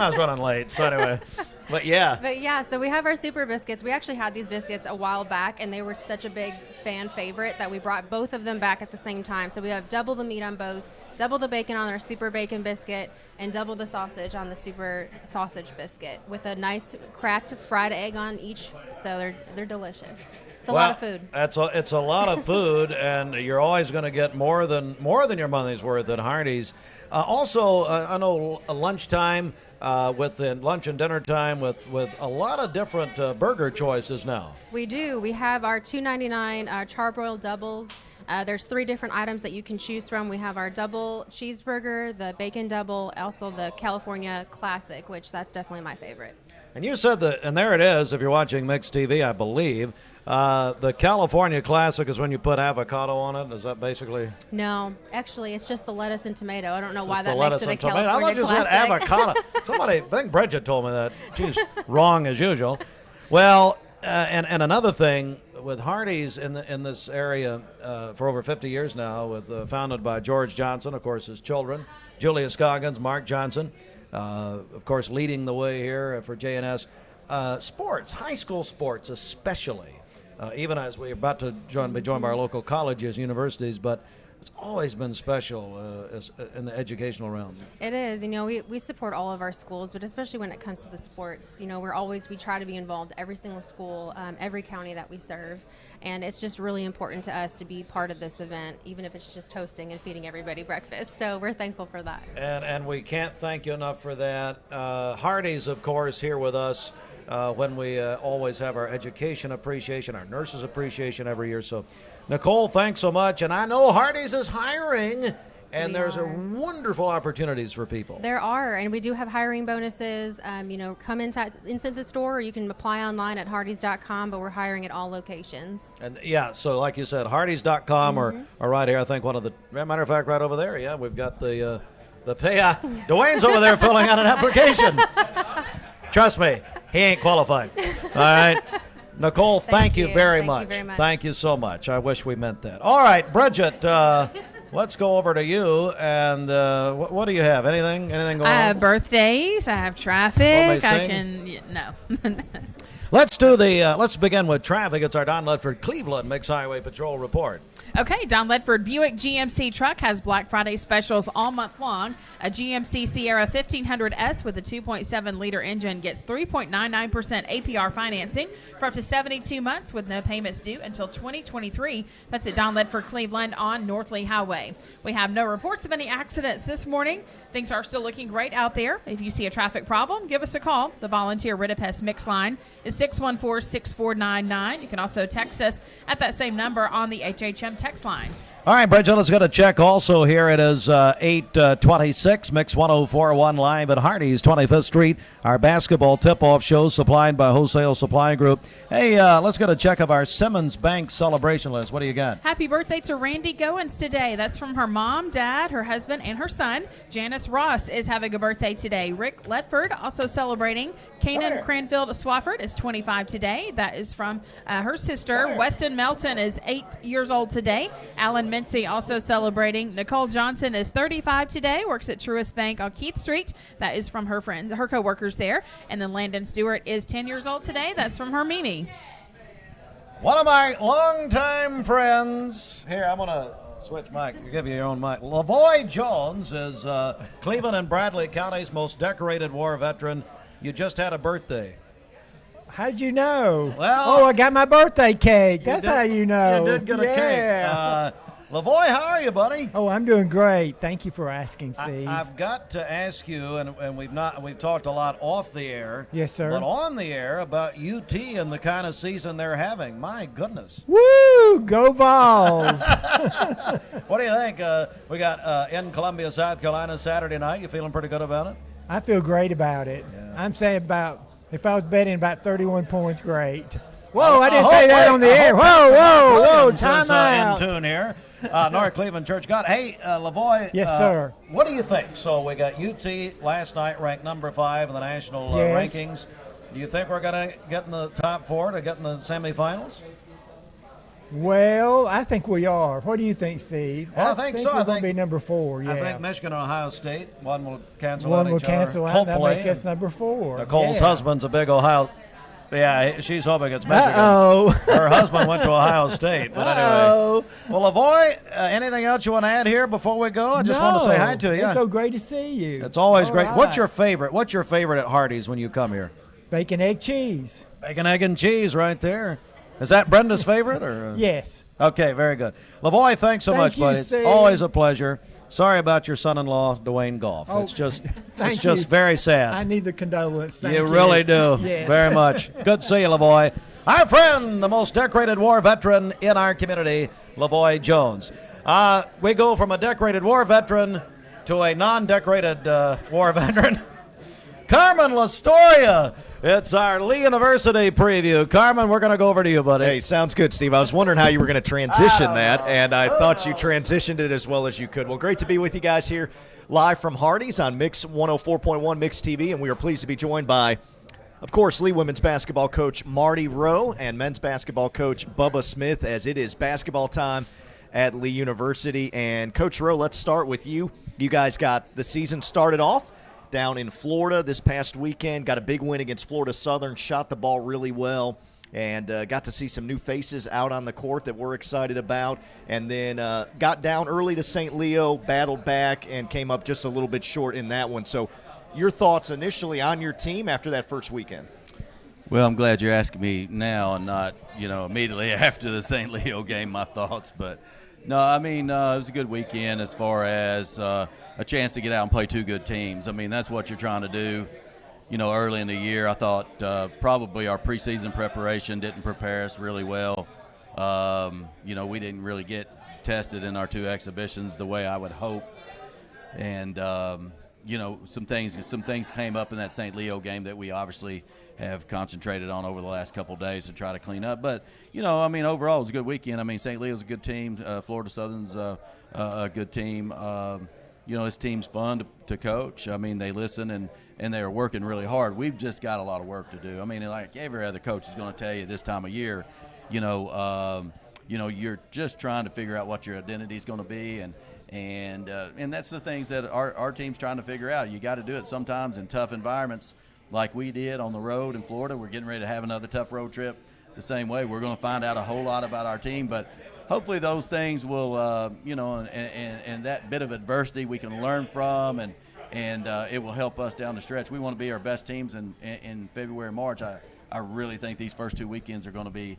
I was running late, so anyway. But yeah, so we have our super biscuits. We actually had these biscuits a while back, and they were such a big fan favorite that we brought both of them back at the same time. So we have double the meat on both, double the bacon on our super bacon biscuit, and double the sausage on the super sausage biscuit with a nice cracked fried egg on each. So they're delicious. It's a lot of food. It's a lot of food, and you're always going to get more than your money's worth at Hardee's. Also, I know lunchtime, with the lunch and dinner time, with a lot of different burger choices now. We do. We have our $2.99 charbroiled doubles. There's 3 different items that you can choose from. We have our double cheeseburger, the bacon double, also the California Classic, which that's definitely my favorite. And you said that, and there it is, if you're watching Mix TV, I believe. The California Classic is when you put avocado on it. Is that basically? No, actually, it's just the lettuce and tomato. I don't know why that makes it a California Classic. I thought you said avocado. I think Bridget told me that. She's wrong as usual. Well, and another thing with Hardee's in this area for over 50 years now, founded by George Johnson, of course, his children, Julia Scoggins, Mark Johnson, of course, leading the way here for J&S. Sports, high school sports especially, even as we're about to be joined by our local colleges, universities, but it's always been special in the educational realm. It is. We support all of our schools, but especially when it comes to the sports, we try to be involved every single school, every county that we serve. And it's just really important to us to be part of this event, even if it's just hosting and feeding everybody breakfast. So we're thankful for that. And we can't thank you enough for that. Hardee's, of course, here with us when we always have our education appreciation, our nurses appreciation every year. So, Nicole, thanks so much. And I know Hardee's is hiring, and there's wonderful opportunities for people. There are, and we do have hiring bonuses. Come into the store, or you can apply online at hardees.com, but we're hiring at all locations. And so like you said, hardees.com or right here, I think matter of fact, right over there, we've got the pay. Dwayne's over there filling out an application. Trust me, he ain't qualified. All right. Nicole, thank you very much. Thank you so much. I wish we meant that. All right, Bridget, let's go over to you. And what do you have? Anything going on? I have birthdays. I have traffic. No. Let's begin with traffic. It's our Don Ledford Cleveland Mix Highway Patrol report. Okay, Don Ledford Buick GMC truck has Black Friday specials all month long. A GMC Sierra 1500S with a 2.7-liter engine gets 3.99% APR financing for up to 72 months with no payments due until 2023. That's at Don Ledford Cleveland on North Lee Highway. We have no reports of any accidents this morning. Things are still looking great out there. If you see a traffic problem, give us a call. The volunteer Ridipest Mix line is 614-6499. You can also text us at that same number on the HHM text line. All right, Bridget, let's get a check also here. It is 8:26, Mix 1041 live at Hardee's, 25th Street. Our basketball tip-off show supplied by Wholesale Supply Group. Hey, let's get a check of our Simmons Bank celebration list. What do you got? Happy birthday to Randy Goins today. That's from her mom, dad, her husband, and her son. Janice Ross is having a birthday today. Rick Ledford also celebrating. Kanan Cranfield Swafford is 25 today. That is from her sister. Weston Melton is 8 years old today. Alan In Mincy, also celebrating, Nicole Johnson is 35 today, works at Truist Bank on Keith Street. That is from her friends, her coworkers there. And then Landon Stewart is 10 years old today. That's from her Mimi. One of my longtime friends. Here, I'm going to switch mic. You give you your own mic. Lavoy Jones is Cleveland and Bradley County's most decorated war veteran. You just had a birthday. How'd you know? Well, I got my birthday cake. That's how you know. You did get a cake. Lavoy, how are you, buddy? Oh, I'm doing great. Thank you for asking, Steve. I've got to ask you, and we've talked a lot off the air. Yes, sir. But on the air about UT and the kind of season they're having. My goodness. Woo! Go Vols! What do you think? We got in Columbia, South Carolina Saturday night. You feeling pretty good about it? I feel great about it. Yeah. I'm saying if I was betting about 31 points, great. Whoa, I didn't say that on the air. Whoa, time out. In tune here. North Cleveland Church God. Hey, Lavoy. Yes, sir. What do you think? So we got UT last night ranked number 5 in the national rankings. Do you think we're going to get in the top 4 to get in the semifinals? Well, I think we are. What do you think, Steve? Well, I think so. We're going to be number 4, yeah. I think Michigan and Ohio State, one will cancel out each other. One will cancel out, and make us number 4. Nicole's husband's a big Ohio. Yeah, she's hoping it's Michigan. Uh-oh. Her husband went to Ohio State. But anyway. Well, Lavoy, anything else you want to add here before we go? I just want to say hi to you. It's so great to see you. It's always great. Right. What's your favorite? What's your favorite at Hardee's when you come here? Bacon, egg, cheese. Bacon, egg, and cheese right there. Is that Brenda's favorite? Or Yes. Okay, very good. Lavoy, thanks so much, buddy. Steve. It's always a pleasure. Sorry about your son-in-law, Dwayne Goff. It's just very sad. I need the condolence. Thank you really do. Yes. Very much. Good to see you, Lavoy. Our friend, the most decorated war veteran in our community, Lavoy Jones. We go from a decorated war veteran to a non-decorated war veteran. Carmen Lastoria. It's our Lee University preview. Carmen, we're going to go over to you, buddy. Hey, sounds good, Steve. I was wondering how you were going to transition that, and I thought you transitioned it as well as you could. Well, great to be with you guys here live from Hardee's on Mix 104.1 Mix TV, and we are pleased to be joined by, of course, Lee women's basketball coach Marty Rowe and men's basketball coach Bubba Smith, as it is basketball time at Lee University. And Coach Rowe, let's start with you. You guys got the season started off down in Florida this past weekend, got a big win against Florida Southern, shot the ball really well, and got to see some new faces out on the court that we're excited about, and then got down early to St. Leo, battled back, and came up just a little bit short in that one. So your thoughts initially on your team after that first weekend? Well, I'm glad you're asking me now and not, immediately after the St. Leo game, my thoughts. But, no, I mean, it was a good weekend as far as a chance to get out and play two good teams. I mean, that's what you're trying to do, early in the year. I thought probably our preseason preparation didn't prepare us really well. We didn't really get tested in our two exhibitions the way I would hope. And, some things came up in that St. Leo game that we obviously have concentrated on over the last couple of days to try to clean up. But, overall it was a good weekend. St. Leo's a good team. Florida Southern's a good team. This team's fun to coach. They listen and they're working really hard. We've just got a lot of work to do. Like every other coach is going to tell you this time of year, you're just trying to figure out what your identity is going to be. And that's the things that our team's trying to figure out. You got to do it sometimes in tough environments like we did on the road in Florida. We're getting ready to have another tough road trip the same way. We're going to find out a whole lot about our team, but hopefully those things will, and that bit of adversity we can learn from, and it will help us down the stretch. We want to be our best teams in February and March. I really think these first two weekends are going to be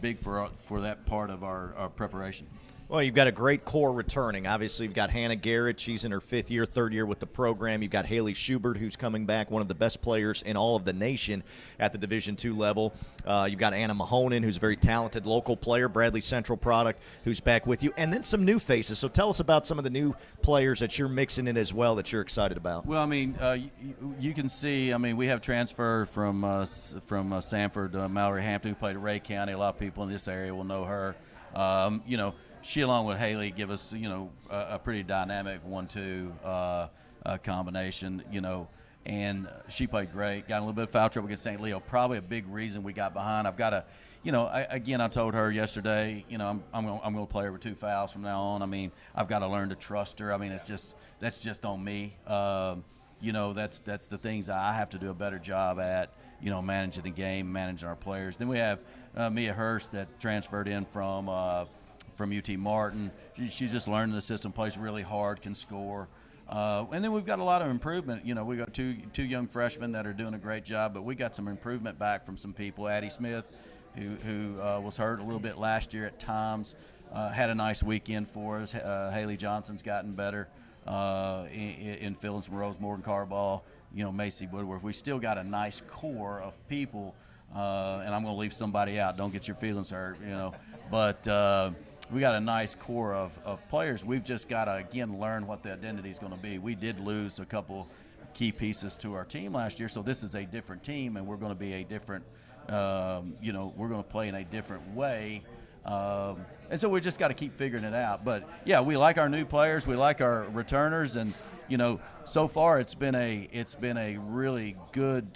big for that part of our preparation. Well, you've got a great core returning. Obviously, you've got Hannah Garrett. She's in her third year with the program. You've got Haley Schubert, who's coming back, one of the best players in all of the nation at the Division II level. You've got Anna Mahonen, who's a very talented local player, Bradley Central product, who's back with you, and then some new faces. So tell us about some of the new players that you're mixing in as well that you're excited about. Well, you can see, we have transfer from Sanford, Mallory Hampton, who played at Ray County. A lot of people in this area will know her. She, along with Haley, give us, a pretty dynamic 1-2 combination, and she played great. Got a little bit of foul trouble against St. Leo. Probably a big reason we got behind. I've got to, I told her yesterday, I'm going to play her with 2 fouls from now on. I mean, I've got to learn to trust her. I mean, that's just on me. That's the things I have to do a better job at. Managing the game, managing our players. Then we have Mia Hurst that transferred in from UT Martin. She's just learning the system, plays really hard, can score. And then we've got a lot of improvement. We got two young freshmen that are doing a great job, but we got some improvement back from some people. Addie Smith, who was hurt a little bit last year at times, had a nice weekend for us. Haley Johnson's gotten better in filling some roles. Morgan Carball, Macy Woodworth. We still got a nice core of people, and I'm going to leave somebody out. Don't get your feelings hurt, But we got a nice core of players. We've just got to, again, learn what the identity is going to be. We did lose a couple key pieces to our team last year, so this is a different team, and we're going to be a different, we're going to play in a different way. And so we just got to keep figuring it out. But, yeah, we like our new players. We like our returners. And, so far it's been a really good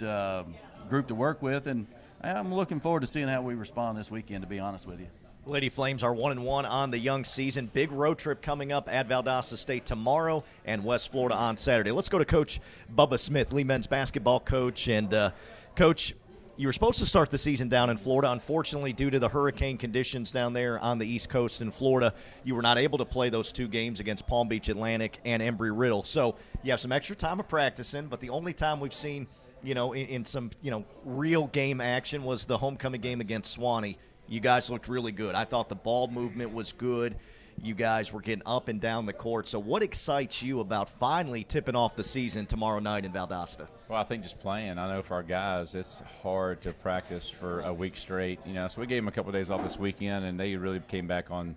group to work with. And I'm looking forward to seeing how we respond this weekend, to be honest with you. Lady Flames are 1-1 on the young season. Big road trip coming up at Valdosta State tomorrow and West Florida on Saturday. Let's go to Coach Bubba Smith, Lee men's basketball coach. And, Coach, you were supposed to start the season down in Florida. Unfortunately, due to the hurricane conditions down there on the East Coast in Florida, you were not able to play those 2 games against Palm Beach Atlantic and Embry-Riddle. So you have some extra time of practicing, but the only time we've seen, in some, real game action was the homecoming game against Swanee. You guys looked really good. I thought the ball movement was good. You guys were getting up and down the court. So what excites you about finally tipping off the season tomorrow night in Valdosta? Well, I think just playing. I know for our guys, it's hard to practice for a week straight. So we gave them a couple of days off this weekend, and they really came back on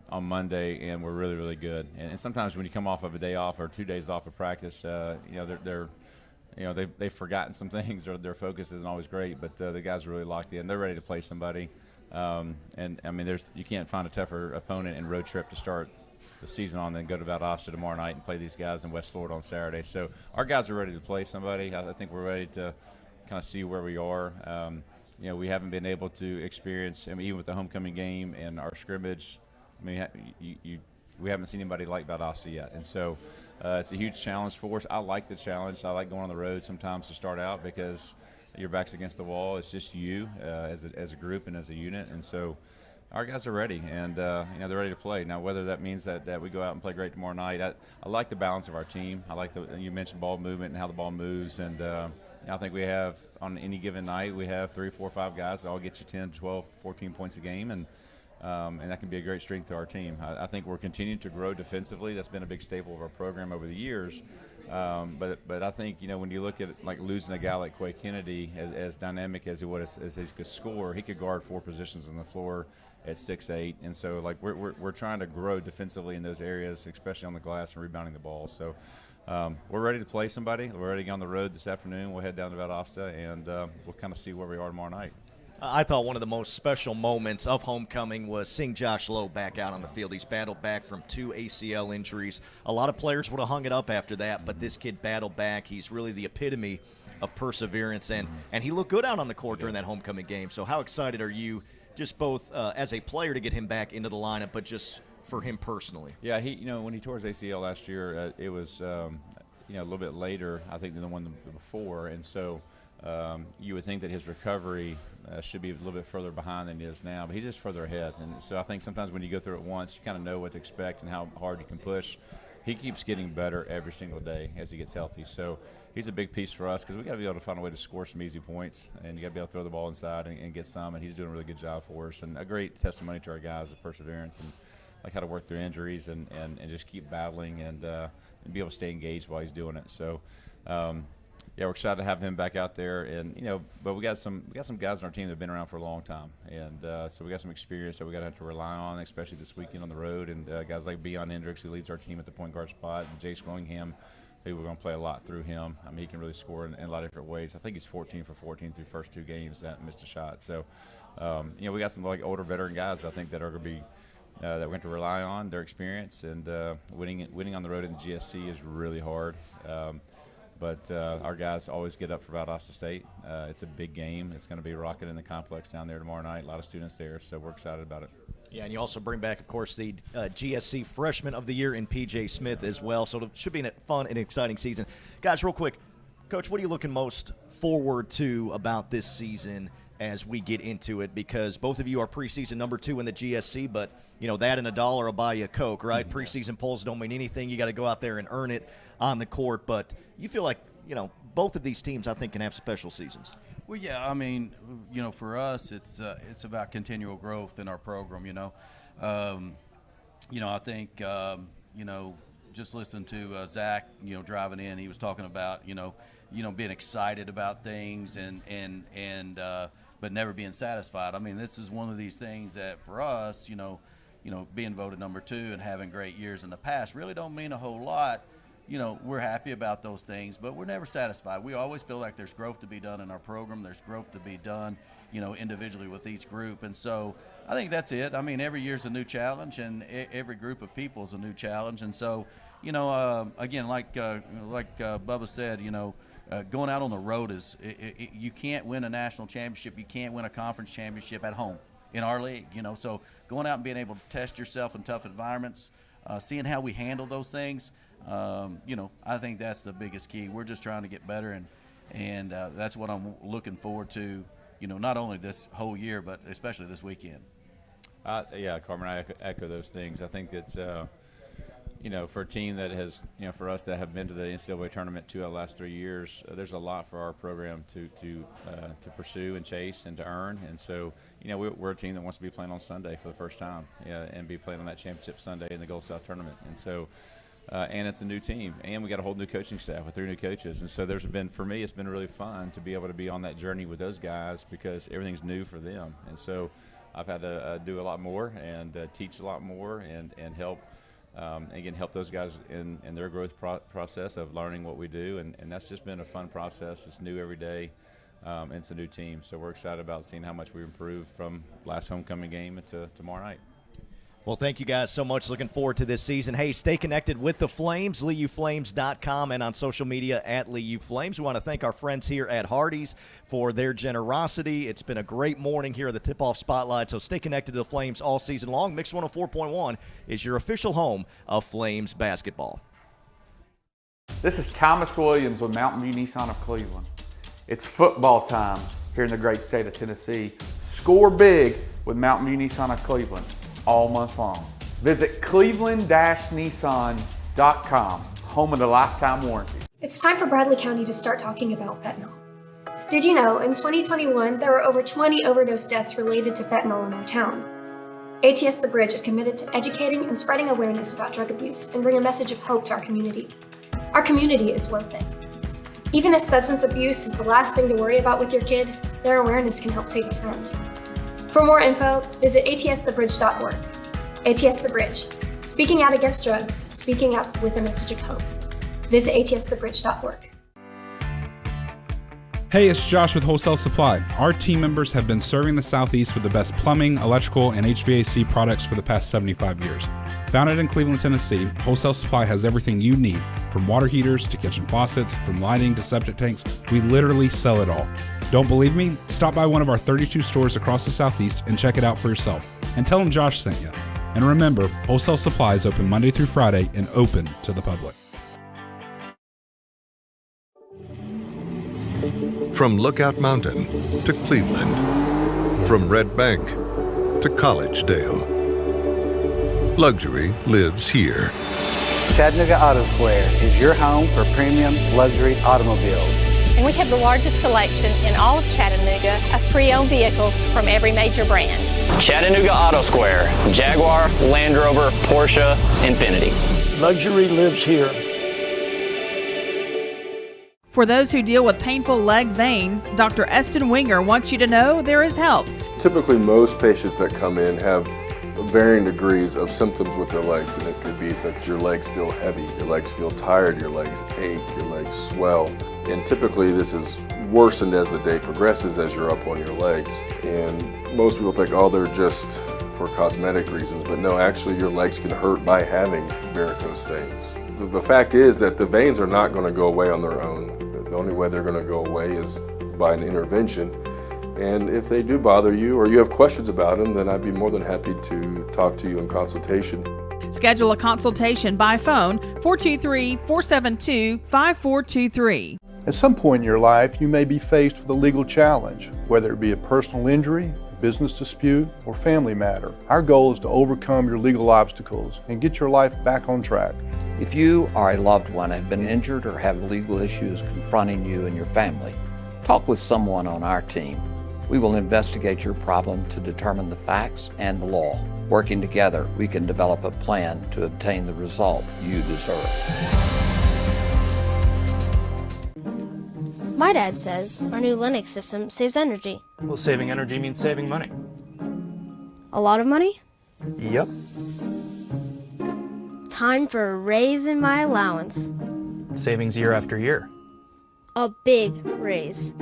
Monday, and were really, really good. And sometimes when you come off of a day off or 2 days off of practice, they've forgotten some things, or their focus isn't always great, but the guys are really locked in. They're ready to play somebody. And I mean, you can't find a tougher opponent and road trip to start the season on than go to Valdosta tomorrow night and play these guys in West Florida on Saturday. So our guys are ready to play somebody. I think we're ready to kind of see where we are. We haven't been able to experience, even with the homecoming game and our scrimmage, we haven't seen anybody like Valdosta yet. And so it's a huge challenge for us. I like the challenge. I like going on the road sometimes to start out because your back's against the wall. It's just you as a group and as a unit. And so our guys are ready, and they're ready to play. Now, whether that means that we go out and play great tomorrow night, I like the balance of our team. I like you mentioned ball movement and how the ball moves. And I think we have, on any given night, we have 3, 4, 5 guys that all get you 10, 12, 14 points a game. And that can be a great strength to our team. I think we're continuing to grow defensively. That's been a big staple of our program over the years. But I think, when you look at like losing a guy like Quay Kennedy, as dynamic as he was, as he could score, he could guard 4 positions on the floor at 6'8", and so like we're trying to grow defensively in those areas, especially on the glass and rebounding the ball. So we're ready to play somebody. We're ready to get on the road this afternoon. We'll head down to Valdosta, and we'll kind of see where we are tomorrow night. I thought one of the most special moments of homecoming was seeing Josh Lowe back out on the field. He's battled back from 2 ACL injuries. A lot of players would have hung it up after that, but this kid battled back. He's really the epitome of perseverance, and he looked good out on the court during that homecoming game. So how excited are you, just both as a player to get him back into the lineup, but just for him personally? Yeah, when he tore his ACL last year, it was a little bit later, I think, than the one before, and so you would think that his recovery should be a little bit further behind than he is now, but he's just further ahead. And so I think sometimes when you go through it once, you kind of know what to expect and how hard you can push. He keeps getting better every single day as he gets healthy. So he's a big piece for us because we got to be able to find a way to score some easy points, and you got to be able to throw the ball inside and get some. And he's doing a really good job for us, and a great testimony to our guys of perseverance and like how to work through injuries and just keep battling and be able to stay engaged while he's doing it. So. Yeah, we're excited to have him back out there, and but we got some guys on our team that have been around for a long time, and so we got some experience that we got to have to rely on, especially this weekend on the road. And guys like Beion Hendricks, who leads our team at the point guard spot, and Jace Willingham, who we're going to play a lot through him. I mean, he can really score in a lot of different ways. I think he's 14 for 14 through first 2 games, that missed a shot. So, we got some like older veteran guys I think that are going to be. That we're going to rely on their experience, and winning on the road in the GSC is really hard. But our guys always get up for Valdosta State. It's a big game. It's going to be rocking in the complex down there tomorrow night. A lot of students there, so we're excited about it. Yeah, and you also bring back, of course, the GSC Freshman of the Year in P.J. Smith as well. So it should be a fun and exciting season. Guys, real quick, Coach, what are you looking most forward to about this season as we get into it? Because both of you are preseason number 2 in the GSC, but, you know, that and $1 will buy you a Coke, right? Mm-hmm. Preseason polls don't mean anything. You got to go out there and earn it on the court. But you feel like, you know, both of these teams, I think, can have special seasons. Well, yeah, I mean, you know, for us, it's about continual growth in our program, you know. I think, just listening to Zach, driving in, he was talking about, being excited about things but never being satisfied. I mean, this is one of these things that for us, being voted number 2 and having great years in the past really don't mean a whole lot. We're happy about those things, but we're never satisfied. We always feel like there's growth to be done in our program. There's growth to be done, individually with each group. And so I think that's it. I mean, every year's a new challenge, and every group of people is a new challenge. And so, again, like Bubba said, going out on the road you can't win a national championship. You can't win a conference championship at home in our league, So going out and being able to test yourself in tough environments, seeing how we handle those things, I think that's the biggest key. We're just trying to get better, and that's what I'm looking forward to, not only this whole year, but especially this weekend. Yeah, Carmen, I echo those things. I think it's, for a team that has, for us that have been to the NCAA tournament 2 out of the last 3 years, there's a lot for our program to pursue and chase and to earn. And so, we're a team that wants to be playing on Sunday for the first time, and be playing on that championship Sunday in the Gulf South tournament. And so, and it's a new team, and we got a whole new coaching staff with 3 new coaches. And so for me, it's been really fun to be able to be on that journey with those guys because everything's new for them. And so I've had to do a lot more and teach a lot more and help, help those guys in their growth process of learning what we do. And that's just been a fun process. It's new every day. And it's a new team. So we're excited about seeing how much we improved from last homecoming game to tomorrow night. Well, thank you guys so much. Looking forward to this season. Hey, stay connected with the Flames, LeeUFlames.com, and on social media at LeeUFlames. We want to thank our friends here at Hardee's for their generosity. It's been a great morning here at the Tip-Off Spotlight, so stay connected to the Flames all season long. Mix 104.1 is your official home of Flames basketball. This is Thomas Williams with Mountain View Nissan of Cleveland. It's football time here in the great state of Tennessee. Score big with Mountain View Nissan of Cleveland all month long. Visit cleveland-nissan.com, home of the lifetime warranty. It's time for Bradley County to start talking about fentanyl. Did you know in 2021 there were over 20 overdose deaths related to fentanyl in our town? ATS The Bridge is committed to educating and spreading awareness about drug abuse and bring a message of hope to our community. Our community is worth it. Even if substance abuse is the last thing to worry about with your kid, their awareness can help save a friend. For more info, visit atsthebridge.org. ATS The Bridge, speaking out against drugs, speaking up with a message of hope. Visit atsthebridge.org. Hey, it's Josh with Wholesale Supply. Our team members have been serving the Southeast with the best plumbing, electrical, and HVAC products for the past 75 years. Founded in Cleveland, Tennessee, Wholesale Supply has everything you need, from water heaters to kitchen faucets, from lighting to septic tanks. We literally sell it all. Don't believe me? Stop by one of our 32 stores across the Southeast and check it out for yourself. And tell them Josh sent you. And remember, Wholesale Supply is open Monday through Friday and open to the public. From Lookout Mountain to Cleveland, from Red Bank to Collegedale, luxury lives here. Chattanooga Auto Square is your home for premium luxury automobiles. And we have the largest selection in all of Chattanooga of pre-owned vehicles from every major brand. Chattanooga Auto Square, Jaguar, Land Rover, Porsche, Infiniti. Luxury lives here. For those who deal with painful leg veins, Dr. Eston Winger wants you to know there is help. Typically, most patients that come in have varying degrees of symptoms with their legs, and it could be that your legs feel heavy, your legs feel tired, your legs ache, your legs swell. And typically this is worsened as the day progresses as you're up on your legs. And most people think, oh, they're just for cosmetic reasons, but no, actually your legs can hurt by having varicose veins. the fact is that the veins are not going to go away on their own. The only way they're going to go away is by an intervention. And if they do bother you or you have questions about them, then I'd be more than happy to talk to you in consultation. Schedule a consultation by phone 423-472-5423. At some point in your life, you may be faced with a legal challenge, whether it be a personal injury, business dispute, or family matter. Our goal is to overcome your legal obstacles and get your life back on track. If you or a loved one have been injured or have legal issues confronting you and your family, talk with someone on our team. We will investigate your problem to determine the facts and the law. Working together, we can develop a plan to obtain the result you deserve. My dad says our new Linux system saves energy. Well, saving energy means saving money. A lot of money? Yep. Time for a raise in my allowance. Savings year after year. A big raise.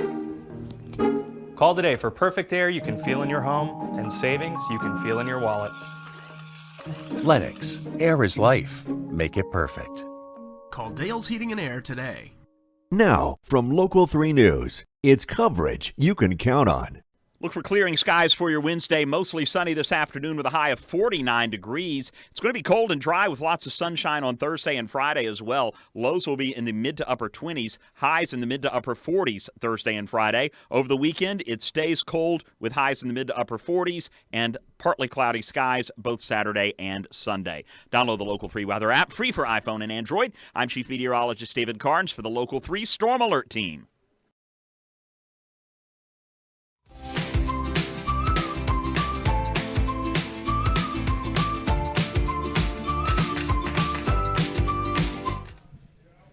Call today for perfect air you can feel in your home and savings you can feel in your wallet. Lennox. Air is life. Make it perfect. Call Dale's Heating and Air today. Now, from Local 3 News, it's coverage you can count on. Look for clearing skies for your Wednesday. Mostly sunny this afternoon with a high of 49 degrees. It's going to be cold and dry with lots of sunshine on Thursday and Friday as well. Lows will be in the mid to upper 20s. Highs in the mid to upper 40s Thursday and Friday. Over the weekend, it stays cold with highs in the mid to upper 40s and partly cloudy skies both Saturday and Sunday. Download the Local 3 weather app, free for iPhone and Android. I'm Chief Meteorologist David Carnes for the Local 3 Storm Alert Team.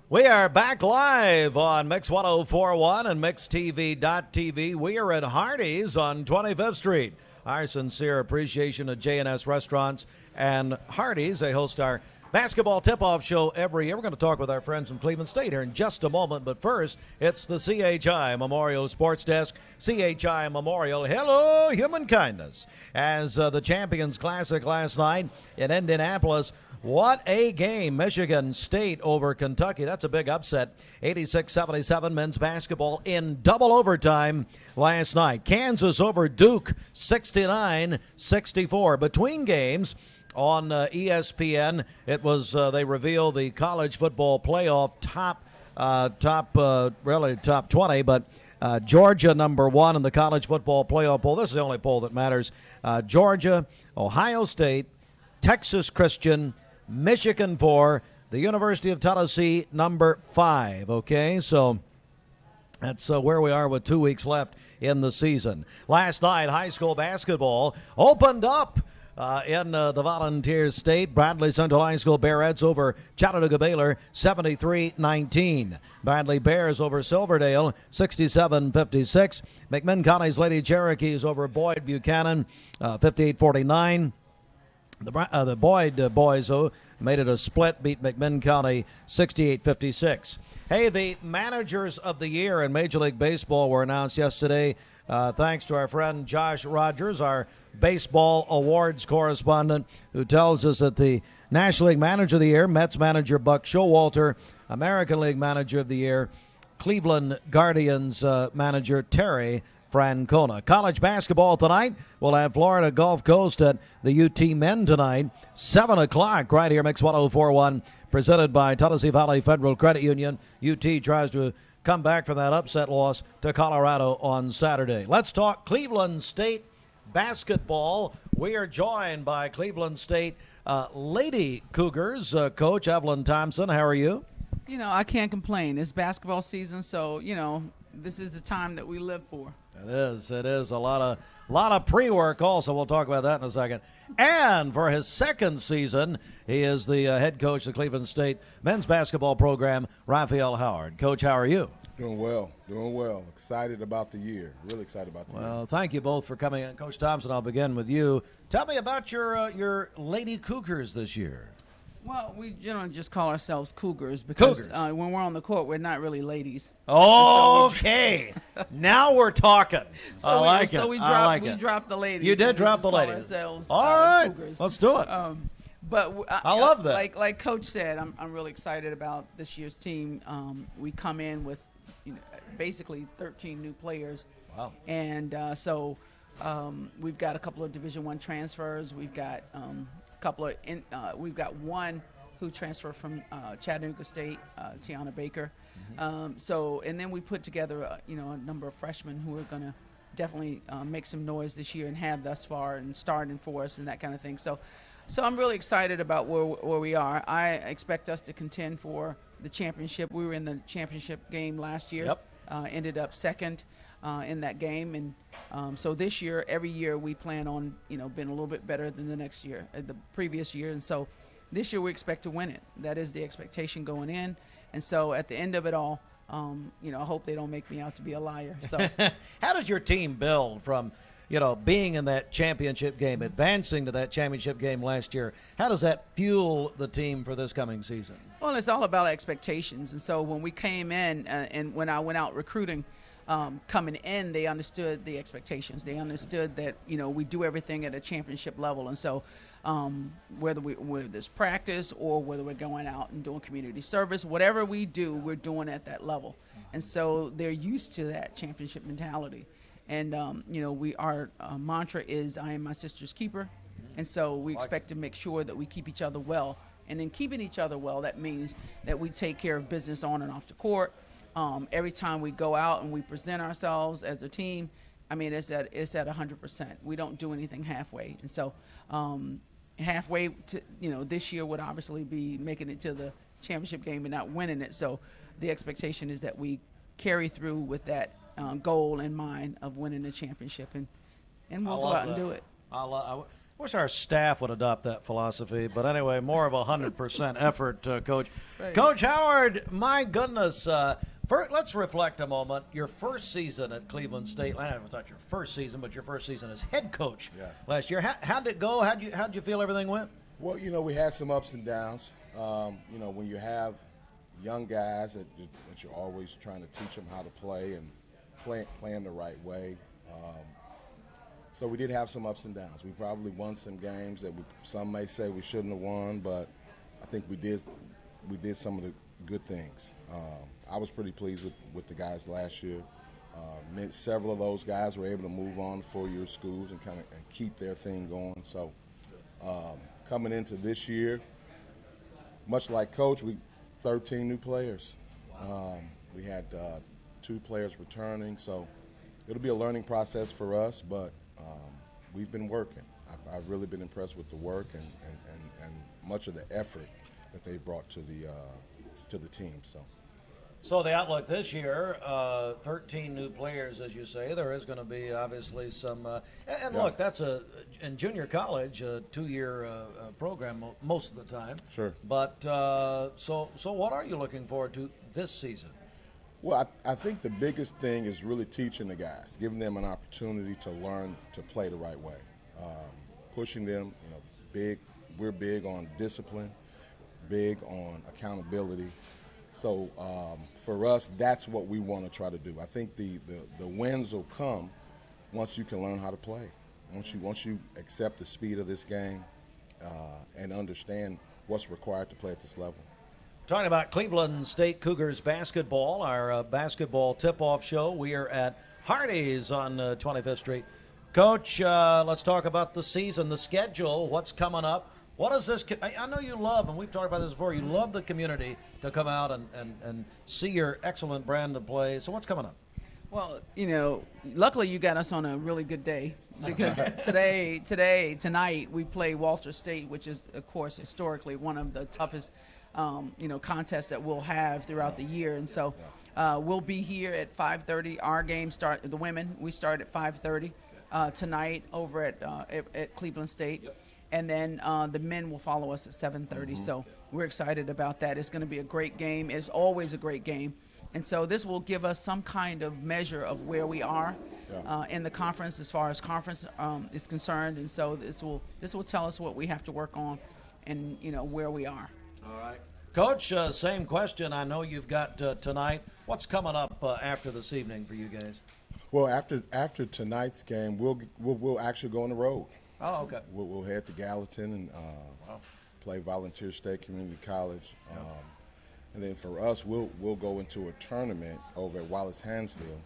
We are back live on Mix 1041 and MixTV.tv. We are at Hardee's on 25th Street. Our sincere appreciation of J&S Restaurants and Hardee's. They host our basketball tip-off show every year. We're going to talk with our friends from Cleveland State here in just a moment. But first, it's the CHI Memorial Sports Desk. CHI Memorial, hello, human kindness. As the Champions Classic last night in Indianapolis, what a game. Michigan State over Kentucky. That's a big upset. 86-77 men's basketball in double overtime last night. Kansas over Duke 69-64. Between games on ESPN, it was they reveal the college football playoff top 20, but Georgia number one in the college football playoff poll. This is the only poll that matters. Georgia, Ohio State, Texas Christian, Michigan 4, the University of Tennessee number 5. Okay, so that's where we are with 2 weeks left in the season. Last night, high school basketball opened up in the Volunteer State. Bradley Central High School Bearets over Chattanooga Baylor 73-19. Bradley Bears over Silverdale 67-56. McMinn County's Lady Cherokees over Boyd Buchanan 58-49. The Boyd boys made it a split, beat McMinn County 68-56. Hey, the managers of the year in Major League Baseball were announced yesterday. Thanks to our friend Josh Rogers, our baseball awards correspondent, who tells us that the National League Manager of the Year, Mets manager Buck Showalter, American League Manager of the Year, Cleveland Guardians manager Terry Francona. College basketball tonight. We'll have Florida Gulf Coast at the UT men tonight. 7 o'clock right here, Mix 1041, presented by Tennessee Valley Federal Credit Union. UT tries to come back from that upset loss to Colorado on Saturday. Let's talk Cleveland State basketball. We are joined by Cleveland State Lady Cougars coach Evelyn Thompson. How are you? You know, I can't complain. It's basketball season, so, you know, this is the time that we live for. It is a lot of pre-work also. We'll talk about that in a second. And for his second season, he is the head coach of the Cleveland State men's basketball program, Raphael Howard. Coach, how are you? Doing well. Excited about the year. Really excited about the year. Well, thank you both for coming in. Coach Thompson, I'll begin with you. Tell me about your Lady Cougars this year. Well, we generally just call ourselves Cougars because when we're on the court, we're not really ladies. Okay. Now we're talking. I like it. So we dropped the ladies. You did drop the ladies. All right. Cougars. Let's do it. But I love that. Like Coach said, I'm really excited about this year's team. We come in with basically 13 new players. Wow. And so we've got a couple of Division I transfers. We've got we've got one who transferred from Chattanooga State, Tiana Baker. And then we put together a number of freshmen who are going to definitely make some noise this year and have thus far and starting for us and that kind of thing. So I'm really excited about where we are. I expect us to contend for the championship. We were in the championship game last year. Yep. Ended up second in that game, and so this year, every year we plan on being a little bit better than the previous year, and so this year we expect to win it. That is the expectation going in, and so at the end of it all, I hope they don't make me out to be a liar. So, how does your team build from being in that championship game, advancing to that championship game last year? How does that fuel the team for this coming season? Well, it's all about expectations. And so when we came in and when I went out recruiting, coming in, they understood the expectations. They understood that, we do everything at a championship level. And so whether there's practice or whether we're going out and doing community service, whatever we do, we're doing at that level. And so they're used to that championship mentality. And, our mantra is, I am my sister's keeper. And so we expect to make sure that we keep each other well. And in keeping each other well, that means that we take care of business on and off the court. Every time we go out and we present ourselves as a team, it's at 100%. We don't do anything halfway. And so halfway to, this year would obviously be making it to the championship game and not winning it. So the expectation is that we carry through with that goal in mind of winning the championship, and we'll go out and do it. I wish our staff would adopt that philosophy, but anyway, more of 100% effort, Coach. Right. Coach Howard, my goodness. Let's reflect a moment. Your first season at Cleveland State, I never thought your first season, but your first season as head coach last year. How'd it go? How'd you feel everything went? Well, we had some ups and downs. When you have young guys that you're always trying to teach them how to play and playing the right way. So we did have some ups and downs. We probably won some games that some may say we shouldn't have won, but I think we did some of the good things. I was pretty pleased with the guys last year. Several of those guys were able to move on to four-year schools and keep their thing going. So coming into this year, much like Coach, 13 new players. We had 2 players returning, so it'll be a learning process for us, but we've been working. I've really been impressed with the work and much of the effort that they brought to the team. So the outlook this year, 13 new players, as you say. There is going to be obviously some. Look, that's in junior college, a 2-year program most of the time. Sure. But so what are you looking forward to this season? Well, I think the biggest thing is really teaching the guys, giving them an opportunity to learn to play the right way, pushing them. We're big on discipline, big on accountability. So for us, that's what we want to try to do. I think the wins will come once you can learn how to play. Once you accept the speed of this game and understand what's required to play at this level. Talking about Cleveland State Cougars basketball, our basketball tip-off show. We are at Hardee's on 25th Street. Coach, let's talk about the season, the schedule, what's coming up. What is this? I know you love, and we've talked about this before, you love the community to come out and see your excellent brand of play. So what's coming up? Well, luckily you got us on a really good day because tonight we play Walter State, which is, of course, historically one of the toughest contests that we'll have throughout the year. And so we'll be here at 5:30. Our game the women, we start at 5:30 tonight over at Cleveland State. Yep. And then the men will follow us at 7:30. So we're excited about that. It's going to be a great game. It's always a great game. And so this will give us some kind of measure of where we are in the conference as far as conference is concerned. And so this will tell us what we have to work on and, where we are. All right. Coach, same question. I know you've got tonight. What's coming up after this evening for you guys? Well, after tonight's game, we'll actually go on the road. Oh, okay. We'll head to Gallatin and play Volunteer State Community College. And then for us, we'll go into a tournament over at Wallace Hansfield.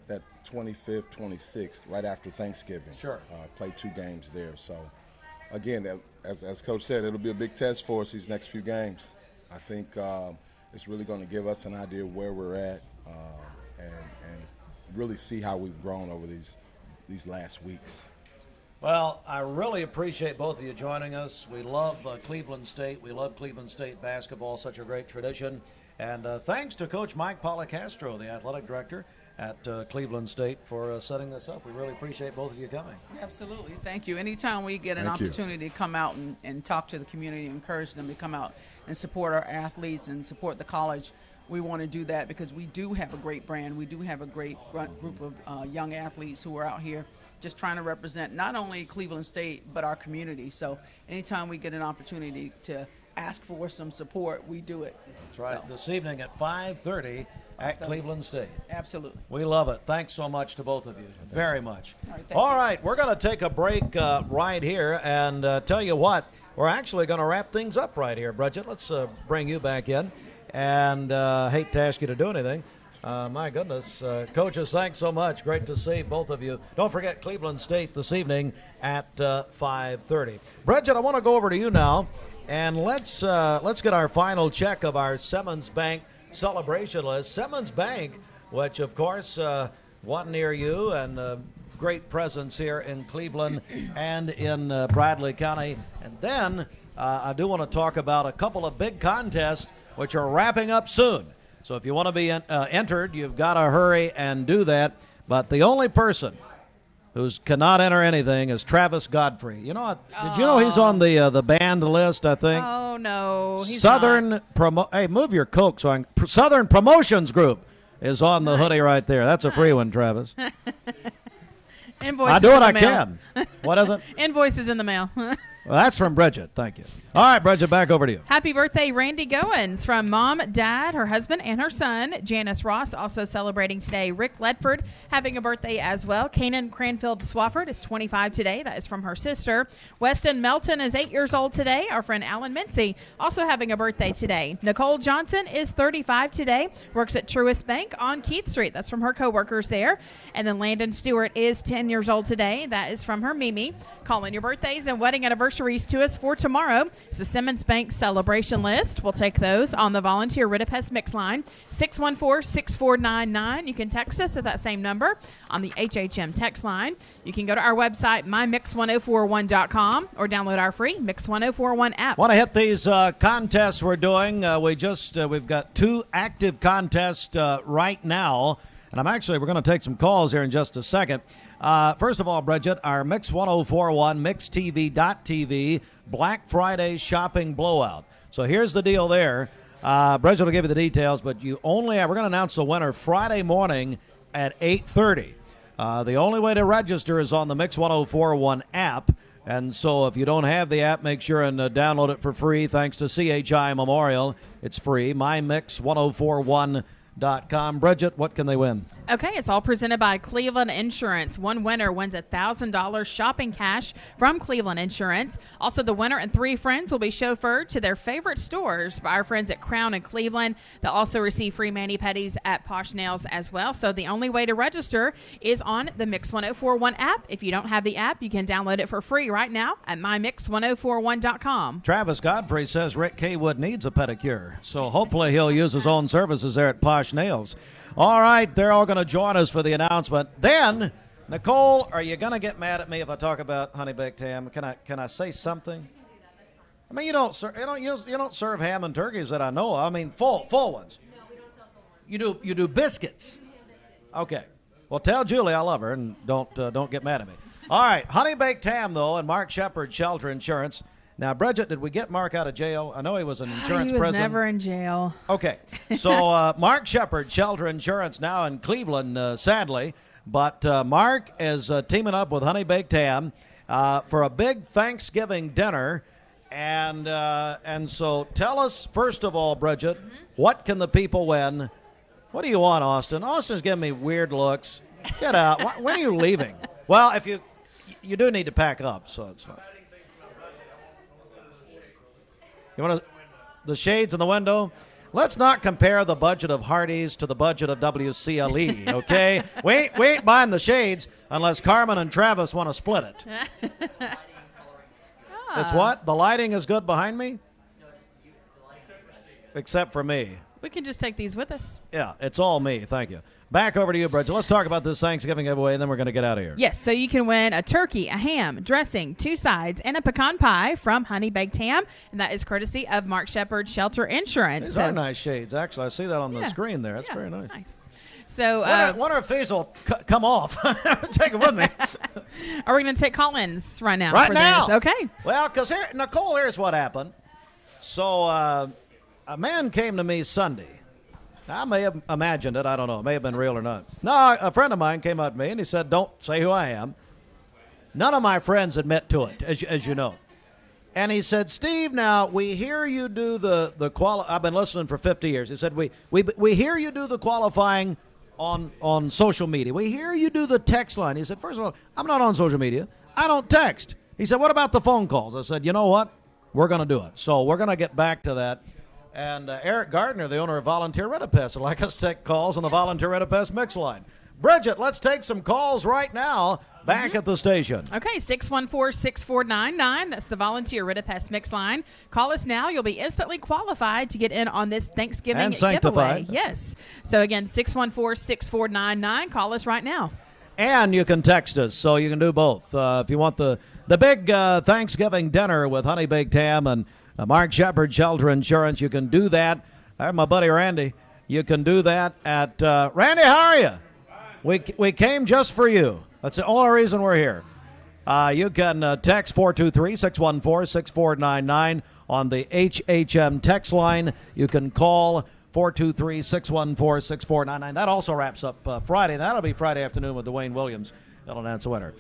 That 25th, 26th, right after Thanksgiving. Sure. Play 2 games there. So, again, as Coach said, it'll be a big test for us these next few games. I think it's really going to give us an idea where we're at and really see how we've grown over these last weeks. Well, I really appreciate both of you joining us. We love Cleveland State. We love Cleveland State basketball, such a great tradition. And thanks to Coach Mike Policastro, the athletic director at Cleveland State, for setting this up. We really appreciate both of you coming. Absolutely. Thank you. Anytime we get an opportunity to come out and talk to the community, encourage them to come out and support our athletes and support the college, we want to do that because we do have a great brand. We do have a great group of young athletes who are out here just trying to represent not only Cleveland State but our community. So anytime we get an opportunity to ask for some support, we do it. That's right. This evening at 5:30 at Cleveland State. Absolutely. We love it. Thanks so much to both of you. Very much. All right, we're going to take a break right here and tell you what, we're actually going to wrap things up right here. Bridget, let's bring you back in. And hate to ask you to do anything. My goodness. Coaches, thanks so much. Great to see both of you. Don't forget Cleveland State this evening at 5:30. Bridget, I want to go over to you now, and let's get our final check of our Simmons Bank celebration list. Simmons Bank, which of course one near you and great presence here in Cleveland and in Bradley County. And then I do want to talk about a couple of big contests which are wrapping up soon. So if you want to be entered, you've got to hurry and do that. But the only person who cannot enter anything is Travis Godfrey. You know, did you know he's on the banned list, I think? Oh, no, he's Southern Hey, move your Coke. Southern Promotions Group is on the hoodie right there. That's a free one, Travis. Invoices I do what I mail. can. What is it? Invoices in the mail. Well, that's from Bridget. Thank you. All right, Bridget, back over to you. Happy birthday, Randy Goins, from Mom, Dad, her husband, and her son. Janice Ross also celebrating today. Rick Ledford having a birthday as well. Kanan Cranfield Swafford is 25 today. That is from her sister. Weston Melton is 8 years old today. Our friend Alan Mincy also having a birthday today. Nicole Johnson is 35 today. Works at Truist Bank on Keith Street. That's from her coworkers there. And then Landon Stewart is 10 years old today. That is from her Mimi. Calling your birthdays and wedding anniversaries to us for tomorrow. It's the Simmons Bank celebration list. We'll take those on the Volunteer Ridipes Mix line, 614-6499. You can text us at that same number on the HHM text line. You can go to our website, mymix1041.com, or download our free Mix 1041 app. Want to hit these contests we're doing. We've got 2 active contests right now, and we're going to take some calls here in just a second. First of all, Bridget, our Mix 1041 MixTV.tv Black Friday shopping blowout. So here's the deal there. Bridget will give you the details, but we're going to announce the winner Friday morning at 8:30. The only way to register is on the Mix 1041 app. And so if you don't have the app, make sure and download it for free. Thanks to CHI Memorial. It's free. MyMix1041.com. Bridget, what can they win? Okay, it's all presented by Cleveland Insurance. One winner wins $1,000 shopping cash from Cleveland Insurance. Also, the winner and 3 friends will be chauffeured to their favorite stores by our friends at Crown and Cleveland. They'll also receive free mani-pedis at Posh Nails as well. So the only way to register is on the Mix 1041 app. If you don't have the app, you can download it for free right now at mymix1041.com. Travis Godfrey says Rick Kaywood needs a pedicure, so hopefully he'll use his own services there at Posh Nails. All right, they're all going to join us for the announcement. Then, Nicole, are you going to get mad at me if I talk about honey baked ham? Can I say something? I mean, you don't serve ham and turkeys that I know of. I mean, full ones. No, we don't sell full ones. You do biscuits. Okay. Well, tell Julie I love her and don't get mad at me. All right, honey baked ham though, and Mark Shepard, Shelter Insurance. Now, Bridget, did we get Mark out of jail? I know he was in insurance prison. He was never in jail. Okay. So Mark Shepard, Shelter Insurance, now in Cleveland, sadly. But Mark is teaming up with Honey Baked Ham for a big Thanksgiving dinner. And so tell us, first of all, Bridget, what can the people win? What do you want, Austin? Austin's giving me weird looks. Get out. When are you leaving? Well, if you do need to pack up, so it's fine. You want the shades in the window? Let's not compare the budget of Hardee's to the budget of WCLE, okay? we ain't buying the shades unless Carmen and Travis want to split it. It's what? The lighting is good behind me? Except for me. We can just take these with us. Yeah, it's all me. Thank you. Back over to you, Bridget. Let's talk about this Thanksgiving giveaway, and then we're going to get out of here. Yes, so you can win a turkey, a ham, dressing, 2 sides, and a pecan pie from Honey Baked Ham, and that is courtesy of Mark Shepard Shelter Insurance. These are nice shades, actually. I see that on the screen there. That's very nice. So, wonder if these will come off. Take it with me. Are we going to take call-ins right now? Right now. This? Okay. Well, because Nicole, here's what happened. So a man came to me Sunday. I may have imagined it. I don't know. It may have been real or not. No, a friend of mine came up to me, and he said, don't say who I am. None of my friends admit to it, as you know. And he said, Steve, now, we hear you do the I've been listening for 50 years. He said, we hear you do the qualifying on social media. We hear you do the text line. He said, first of all, I'm not on social media. I don't text. He said, what about the phone calls? I said, you know what? We're going to do it. So we're going to get back to that. And Eric Gardner, the owner of Volunteer Ritapest, would like us to take calls on the Volunteer Ritapest mix line. Bridget, let's take some calls right now back at the station. Okay, 614-6499. That's the Volunteer Ritapest mix line. Call us now. You'll be instantly qualified to get in on this Thanksgiving and sanctified. Giveaway. Yes. So, again, 614-6499. Call us right now. And you can text us, so you can do both. If you want the big Thanksgiving dinner with Honey Baked Ham and Mark Shepard Shelter Insurance, you can do that. I have my buddy Randy. You can do that at Randy, how are you? We came just for you. That's the only reason we're here. You can text 423-614-6499 on the HHM text line. You can call 423-614-6499. That also wraps up Friday. That'll be Friday afternoon with Dwayne Williams. That'll announce the winner.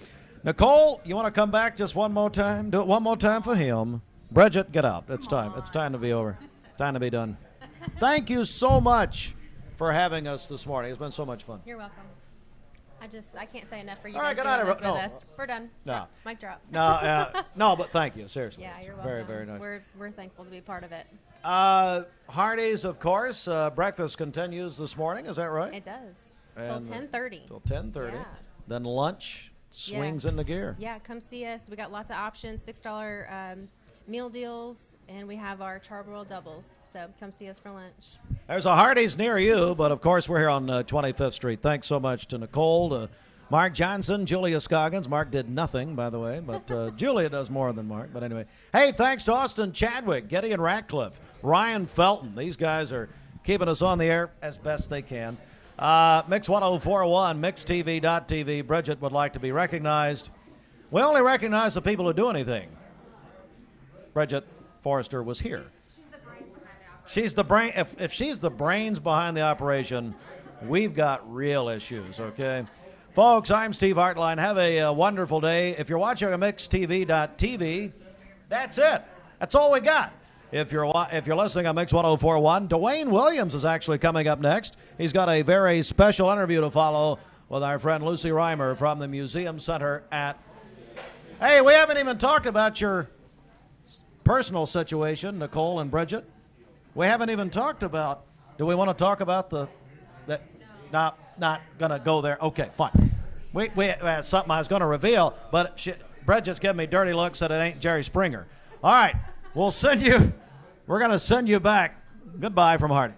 Nicole, you want to come back just one more time? Do it one more time for him. Bridget, get out. It's time. It's time to be over. Time to be done. Thank you so much for having us this morning. It's been so much fun. You're welcome. I can't say enough for you All right, guys get out doing of this it. with No. us. We're done. No. Mic drop. No, but thank you. Seriously. Yeah, It's you're welcome. very, very nice. We're thankful to be part of it. Hardee's, of course. Breakfast continues this morning. Is that right? It does. Till And, 10:30. Till 10:30. Yeah. Then lunch swings into gear. Yeah, come see us. We got lots of options. $6 meal deals, and we have our charbroiled doubles. So come see us for lunch. There's a Hardee's near you, but of course we're here on 25th Street. Thanks so much to Nicole, to Mark Johnson, Julia Scoggins. Mark did nothing, by the way, but Julia does more than Mark. But anyway, hey, thanks to Austin Chadwick, Getty and Ratcliffe, Ryan Felton. These guys are keeping us on the air as best they can. Mix 1041, MixTV.tv. Bridget would like to be recognized. We only recognize the people who do anything. Bridget Forrester was here. She's the brain. If she's the brains behind the operation, we've got real issues, okay? Folks, I'm Steve Hartline. Have a wonderful day. If you're watching on MixTV.tv, that's it. That's all we got. If you're listening on Mix 1041, Dwayne Williams is actually coming up next. He's got a very special interview to follow with our friend Lucy Reimer from the Museum Center at... Hey, we haven't even talked about your personal situation, Nicole and Bridget. We haven't even talked about... Do we want to talk about that? No, not going to go there. Okay, fine. We something I was going to reveal, but Bridget's giving me dirty looks that it ain't Jerry Springer. All right, we're going to send you back. Goodbye from Hardee.